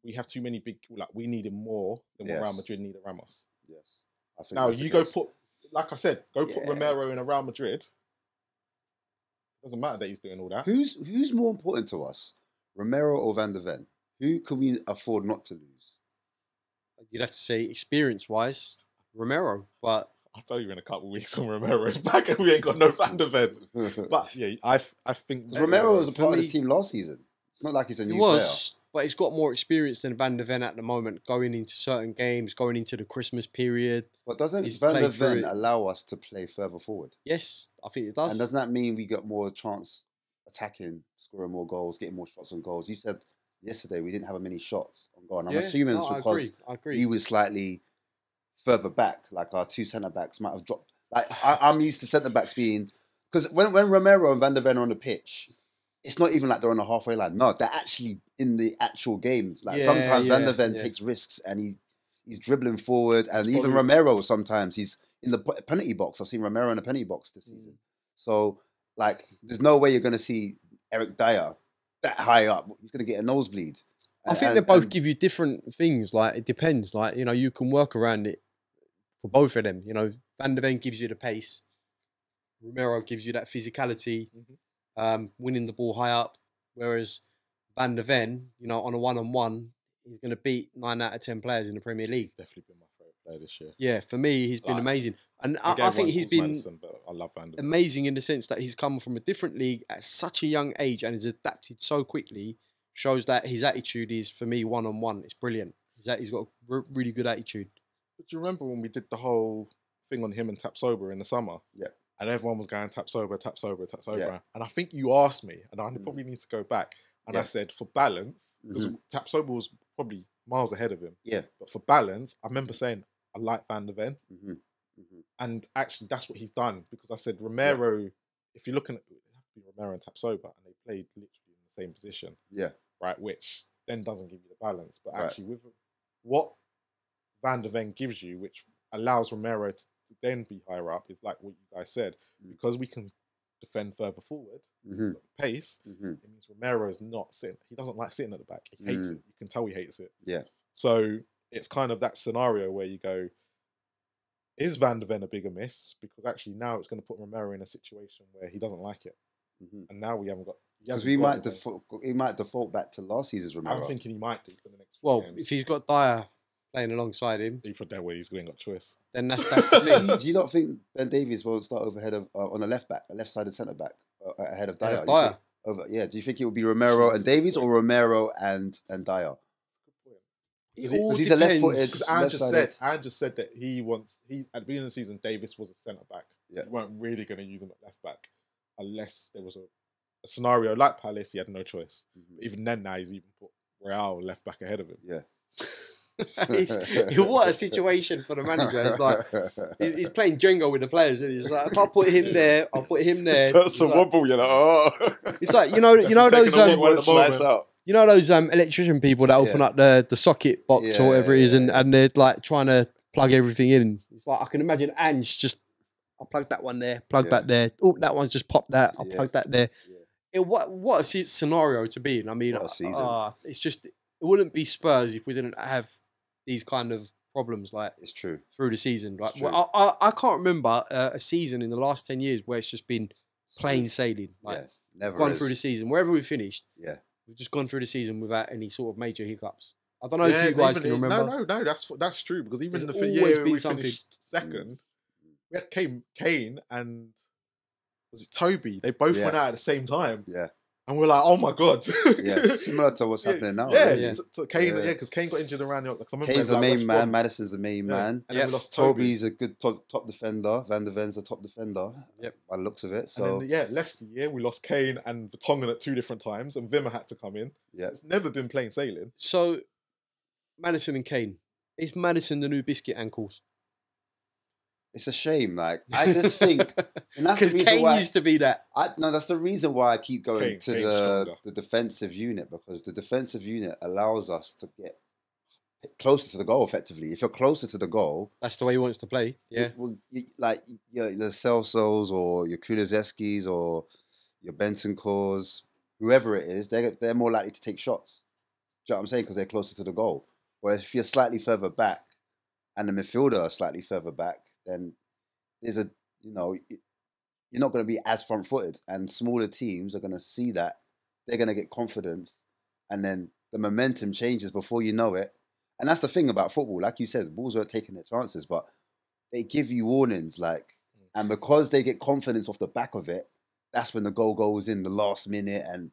B: we have too many big, like we need him more than what Real Madrid need a Ramos?
A: Yes. I think
B: now you go put, like I said, put Romero in a Real Madrid. Doesn't matter that he's doing all that.
A: Who's more important to us, Romero or Van der Ven? Who can we afford not to lose?
C: You'd have to say experience-wise, Romero, but
B: I'll tell you in a couple of weeks when Romero's back and we ain't got no Van der Ven. But yeah, I think
A: Romero was a part of this team last season. It's not like he's a new player.
C: But he's got more experience than Van der Ven at the moment, going into certain games, going into the Christmas period.
A: But doesn't Van der Ven allow us to play further forward?
C: Yes, I think it does.
A: And doesn't that mean we get more chance attacking, scoring more goals, getting more shots on goals. You said yesterday we didn't have many shots on goal. And I'm
C: Yeah,
A: assuming
C: no,
A: it's
C: I
A: because
C: agree. I agree.
A: we were slightly further back, like our two centre backs might have dropped. Like I'm used to centre backs being, because when Romero and Van der Ven are on the pitch, it's not even like they're on the halfway line. No, they're actually in the actual games. Like sometimes Van der Ven takes risks and he's dribbling forward, and
B: It's
A: even
B: probably-
A: Romero sometimes he's in the penalty box. I've seen Romero in the penalty box this season. So like, there's no way you're going to see Eric Dyer that high up. He's going to get a nosebleed.
C: I think they both give you different things. Like, it depends. Like, you know, you can work around it for both of them. You know, Van der Ven gives you the pace. Romero gives you that physicality, winning the ball high up. Whereas Van der Ven, you know, on a one-on-one, he's going to beat 9 out of 10 players in the Premier League.
B: He's definitely been my favourite player this year.
C: Yeah, for me, he's been amazing. And I think he's been
B: Madison, but I love Van der Ven.
C: amazing in the sense that he's come from a different league at such a young age and has adapted so quickly. Shows that his attitude is, for me, one-on-one. It's brilliant. He's got a really good attitude.
B: But do you remember when we did the whole thing on him and Tapsoba in the summer?
A: Yeah.
B: And everyone was going Tapsoba.
A: Yeah.
B: And I think you asked me, and I probably need to go back. And I
A: Yeah.
B: said, for balance, because Tapsoba was probably miles ahead of him.
A: Yeah.
B: But for balance, I remember saying, I like Van der Ven.
A: Mm-hmm.
B: And actually, that's what he's done. Because I said, Romero, if you're looking at it, have to be Romero and Tapsoba, and they played literally in the same position.
A: Yeah.
B: Right, which then doesn't give you the balance. But
A: Right.
B: actually, with what Van der Ven gives you, which allows Romero to then be higher up, is like what you guys said, because we can defend further forward, pace. It means Romero is not sitting. He doesn't like sitting at the back. He hates it. You can tell he hates it.
A: Yeah.
B: So it's kind of that scenario where you go, is Van der Ven a bigger miss? Because actually now it's going to put Romero in a situation where he doesn't like it, and now we haven't got.
A: Because he might default back to last season's Romero.
B: I'm thinking he might do for the next.
C: Well,
B: games.
C: if he's got Dyer playing alongside him,
B: He put that way, he's going got choice.
C: then that's the thing.
A: Do you not think Ben Davies won't start overhead of on the left back, a left-sided centre back, ahead of Dyer?
C: Ahead of Dyer.
A: Do you think it would be Romero and Davies or Romero and Dyer?
C: It all
A: He's a left-footed.
C: depends.
B: Because Anne just said that he at the beginning of the season, Davis was a centre back.
A: Yeah.
B: We weren't really going to use him at left back unless there was a scenario like Palace. He had no choice. Even then, now he's even put Real left back ahead of him.
A: Yeah.
C: What a situation for the manager. It's like he's playing Jenga with the players, and he's like, if I put him there, I'll put him there.
B: Starts to wobble, you're like, oh.
C: It's like you know those
B: out.
C: you know those electrician people that open up the socket box or whatever it is, and they're like trying to plug everything in. It's like I can imagine Ange just, I'll plug that one there, plug that there. Oh, that one's just popped that. I'll plug that there. What a scenario to be in. I mean,
A: What a season.
C: it's just, it wouldn't be Spurs if we didn't have these kind of problems like
A: It's true.
C: through the season. Like,
A: true.
C: I can't remember a season in the last 10 years where it's just been plain sailing. Like,
A: Never
C: gone
A: is.
C: through the season, wherever we finished.
A: Yeah.
C: We've just gone through the season without any sort of major hiccups. I don't know if you guys can remember.
B: No, that's true, because even
C: There's
B: in the
C: always
B: year
C: been
B: we
C: something.
B: finished second, we had Kane and was it Toby? They both went out at the same time.
A: Yeah.
B: And we're like, oh my God.
A: Similar to what's happening now.
B: Yeah,
A: really.
B: to Kane, because Kane got injured around the.
A: Kane's the main man. Madison's the main man.
B: And then we lost Toby.
A: Toby's a good top defender. Van der Ven's a top defender.
C: Yep.
A: By the looks of it. So
B: And then, Leicester we lost Kane and Vertonghen at 2 different times, and Wimmer had to come in.
A: yeah.
B: So it's never been plain sailing.
C: So, Madison and Kane. Is Madison the new biscuit ankles?
A: It's a shame. Like, I just think, and that's the
C: Because
A: reason
C: Kane
A: why.
C: used to be that.
A: That's the reason why I keep going to
B: Kane's stronger.
A: the defensive unit, because the defensive unit allows us to get closer to the goal effectively. If you're closer to the goal,
C: That's the way he wants to play. Yeah.
A: like the Celsos or your Kulizeskis or your Bentancurs, whoever it is, they're more likely to take shots. Do you know what I'm saying? Because they're closer to the goal. Whereas if you're slightly further back and the midfielder are slightly further back, then there's you're not going to be as front-footed, and smaller teams are going to see that. They're going to get confidence, and then the momentum changes before you know it. And that's the thing about football. Like you said, the Bulls weren't taking their chances, but they give you warnings, and because they get confidence off the back of it, that's when the goal goes in the last minute, and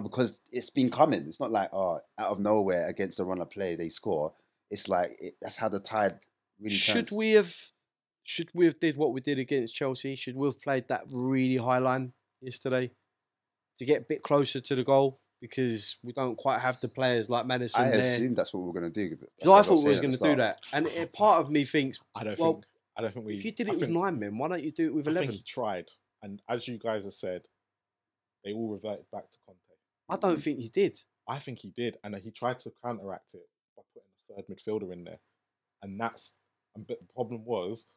A: because it's been coming. It's not like out of nowhere against the run of play they score. It's like that's how the tide really turns.
C: Should we have did what we did against Chelsea? Should we have played that really high line yesterday? to get a bit closer to the goal because we don't quite have the players like Madison
A: I
C: there.
A: assumed that's what we were going to do.
C: So I thought we was going to do that. And part of me thinks,
B: I don't think we.
C: if you did it with 9 men, why don't you do it with 11?
B: I think he tried. And as you guys have said, they all reverted back to Conte.
C: I don't think he did.
B: I think he did. And he tried to counteract it by putting a third midfielder in there. But the problem was...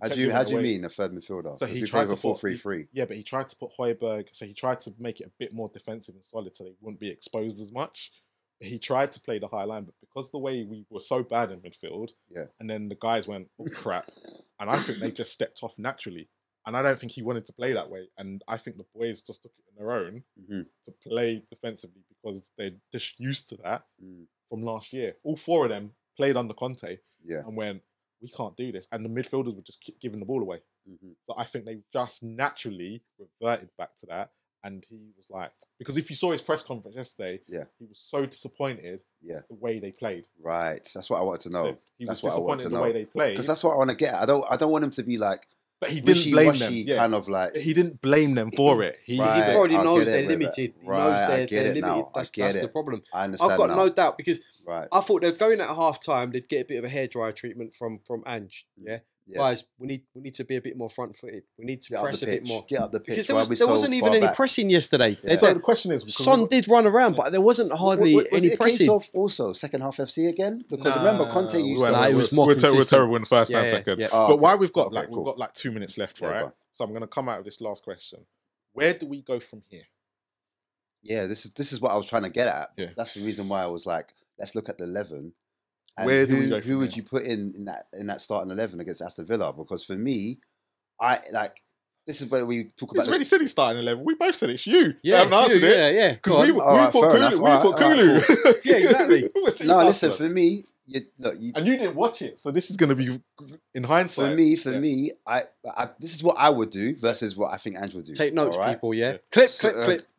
A: How do you mean a third midfielder?
B: So he
A: tried to
B: 4-3-3. Yeah, but he tried to put Højbjerg. So he tried to make it a bit more defensive and solid so they wouldn't be exposed as much. He tried to play the high line, but because the way we were so bad in midfield, and then the guys went, oh crap, and I think they just stepped off naturally. And I don't think he wanted to play that way. And I think the boys just took it on their own to play defensively because they're just used to that from last year. All 4 of them played under Conte and went, we can't do this. And the midfielders would just keep giving the ball away. So I think they just naturally reverted back to that. And he was like, because if you saw his press conference yesterday, he was so disappointed the way they played.
A: Right. That's what I wanted to know.
B: So he was disappointed in the way they played.
A: Because that's what I want to get at. I don't want him to be like,
B: but he didn't blame them.
A: Kind of like
B: he didn't blame them for it. He
C: already knows they're limited. He knows they're limited. That's the problem.
A: I understand.
C: I've got no doubt because I thought they're going at half time. They'd get a bit of a hairdryer treatment from Ange. Yeah. Guys, we need to be a bit more front footed. We need to press a bit more.
A: Get up the pitch.
C: Because there wasn't even any pressing yesterday.
B: So the question is,
C: Son did run around, but there wasn't hardly any pressing.
A: Was it a case of also second half FC again? Because remember Conte used to.
C: It was more
B: we're terrible in the first and second.
C: Yeah.
B: But why we've got we've got 2 minutes left, right? So I'm going to come out with this last question. Where do we go from here?
A: Yeah, this is what I was trying to get at.
B: Yeah.
A: That's the reason why I was like, let's look at the 11. And
B: Where do we go from
A: who would you put in that starting 11 against Aston Villa? Because for me, this is where we talk about.
B: He's already said he's starting 11. We both said it's you.
C: Yeah,
B: yeah. Because we put Kulu.
C: Yeah, exactly.
A: No, listen, for me,
B: and you didn't watch it, so this is going to be in hindsight.
A: For me, I this is what I would do versus what I think Ange would do.
C: Take notes, people. Yeah, clip.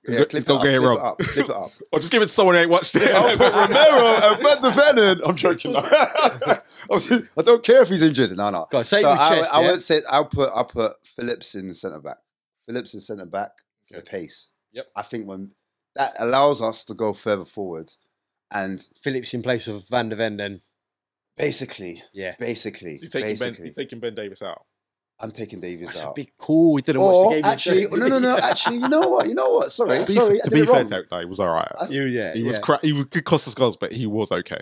A: Yeah, clip
B: don't get it wrong.
A: Clip it up.
B: Or just give it to someone who ain't watched it.
A: I'll put Romero and Van de Ven. I'm joking. I don't care if he's injured. No.
C: God, say it with chest,
A: I would say I'll put Phillips in the centre back. The pace.
B: Yep.
A: I think when that allows us to go further forward, and
C: Phillips in place of Van de Ven. Then
A: basically.
B: He's taking Ben Davis out.
A: I'm taking Davis
C: That's
A: out.
C: a big call. We didn't watch the game.
A: Actually, no. Actually, you know what? Sorry.
B: To be fair, he was all right.
C: He
B: was he could cost us goals, but he was okay.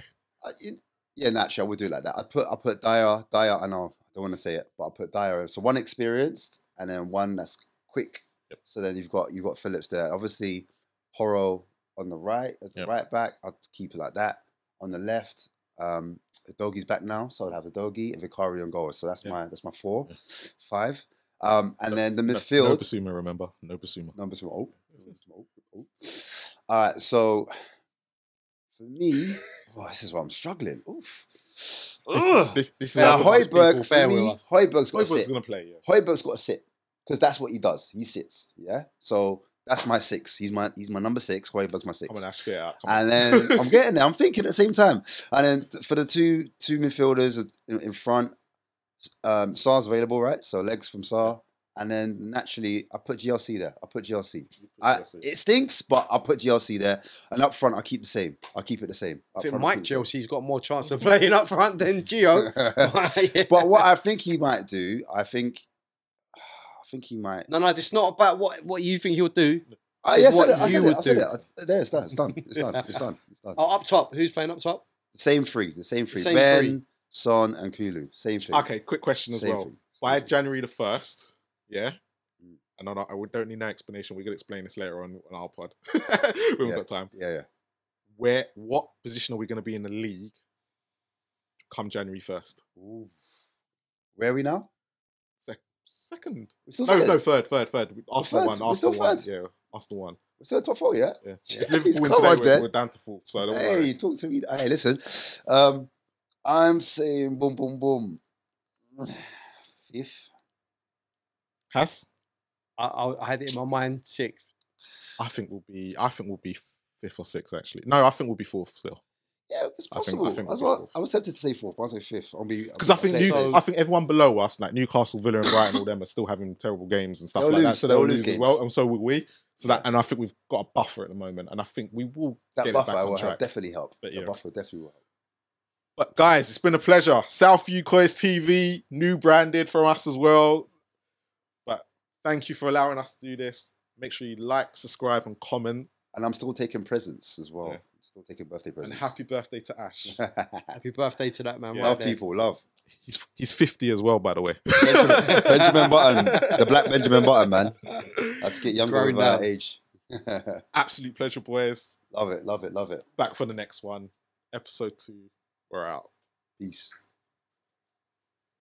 A: Naturally, I would do it like that. I put Dyer. I know I don't want to say it, but I put Dyer. So one experienced, and then one that's quick.
B: Yep.
A: So then you've got Phillips there. Obviously, Porro on the right as the right back. I'd keep it like that. On the left, Dogi's back now, so I'd have a Dogi and Vicario on goal. So that's my 4, 5. And then the midfield.
B: No Basuma, remember? No Basuma.
A: Oh. All right, so for me, this is why I'm struggling. Oof.
B: This is
A: now Højbjerg, for me, Højbjerg's got to sit.
B: Going to play,
A: Højbjerg's got to sit because that's what he does. He sits. Yeah. So that's my 6. He's my number 6. Højbjerg's my 6.
B: Come on, Ash, get out.
A: And then I'm getting there. I'm thinking at the same time. And then for the two midfielders in front, Sar's available, right? So legs from Sar. And then naturally, I put GLC there. It stinks, but I'll put GLC there. And up front, I'll keep the same. I think
C: Mike Chelsea's got more chance of playing up front than Gio.
A: But what I think he might do, I think he might.
C: No, it's not about what you think he'll do.
A: I said it. There, it's done. It's done.
C: Oh, up top. Who's playing up top?
A: The same three. Ben, Son, and Kulu. Same thing.
B: Okay, quick question as well. By January the 1st, yeah? And I don't need no explanation. We're going to explain this later on our pod. We haven't got time.
A: Yeah.
B: What position are we going to be in the league come January 1st?
A: Ooh. Where are we now?
B: Second.
A: No,
B: third. Arsenal won.
A: Arsenal won.
B: Yeah, Arsenal won.
A: We're still top 4, yeah?
B: If Liverpool win today, we're down to 4th. So don't worry.
A: Talk to me. Hey, listen. I'm saying boom. 5th.
B: Has?
C: I had it in my mind 6th.
B: I think we'll be 5th or 6th actually. No, I think we'll be 4th still.
A: Yeah, it's possible. I was tempted to say 4th, but I'll say 5th.
B: Because I think everyone below us, like Newcastle, Villa, and Brighton, all them are still having terrible games and stuff like that. So they'll lose as well, and so will we. So that, and I think we've got a buffer at the moment, and I think we will
A: That
B: get
A: buffer
B: it back on
A: will
B: track.
A: definitely help.
B: But
A: The
B: yeah.
A: buffer definitely will help.
B: But guys, it's been a pleasure. Southview Coys TV, new branded from us as well. But thank you for allowing us to do this. Make sure you like, subscribe, and comment.
A: And I'm still taking presents as well.
B: Yeah.
A: Still taking birthday presents.
B: And happy birthday to Ash.
C: Happy birthday to that man.
B: Yeah.
C: Right
A: Love
C: there.
A: people, love.
B: He's 50 as well, by the way.
A: Benjamin Button, the black Benjamin Button, man. Let's get younger
C: growing
A: with our
C: down.
A: age.
B: Absolute pleasure, boys.
A: Love it, love it, love it.
B: Back for the next one. Episode 2. We're out.
A: Peace.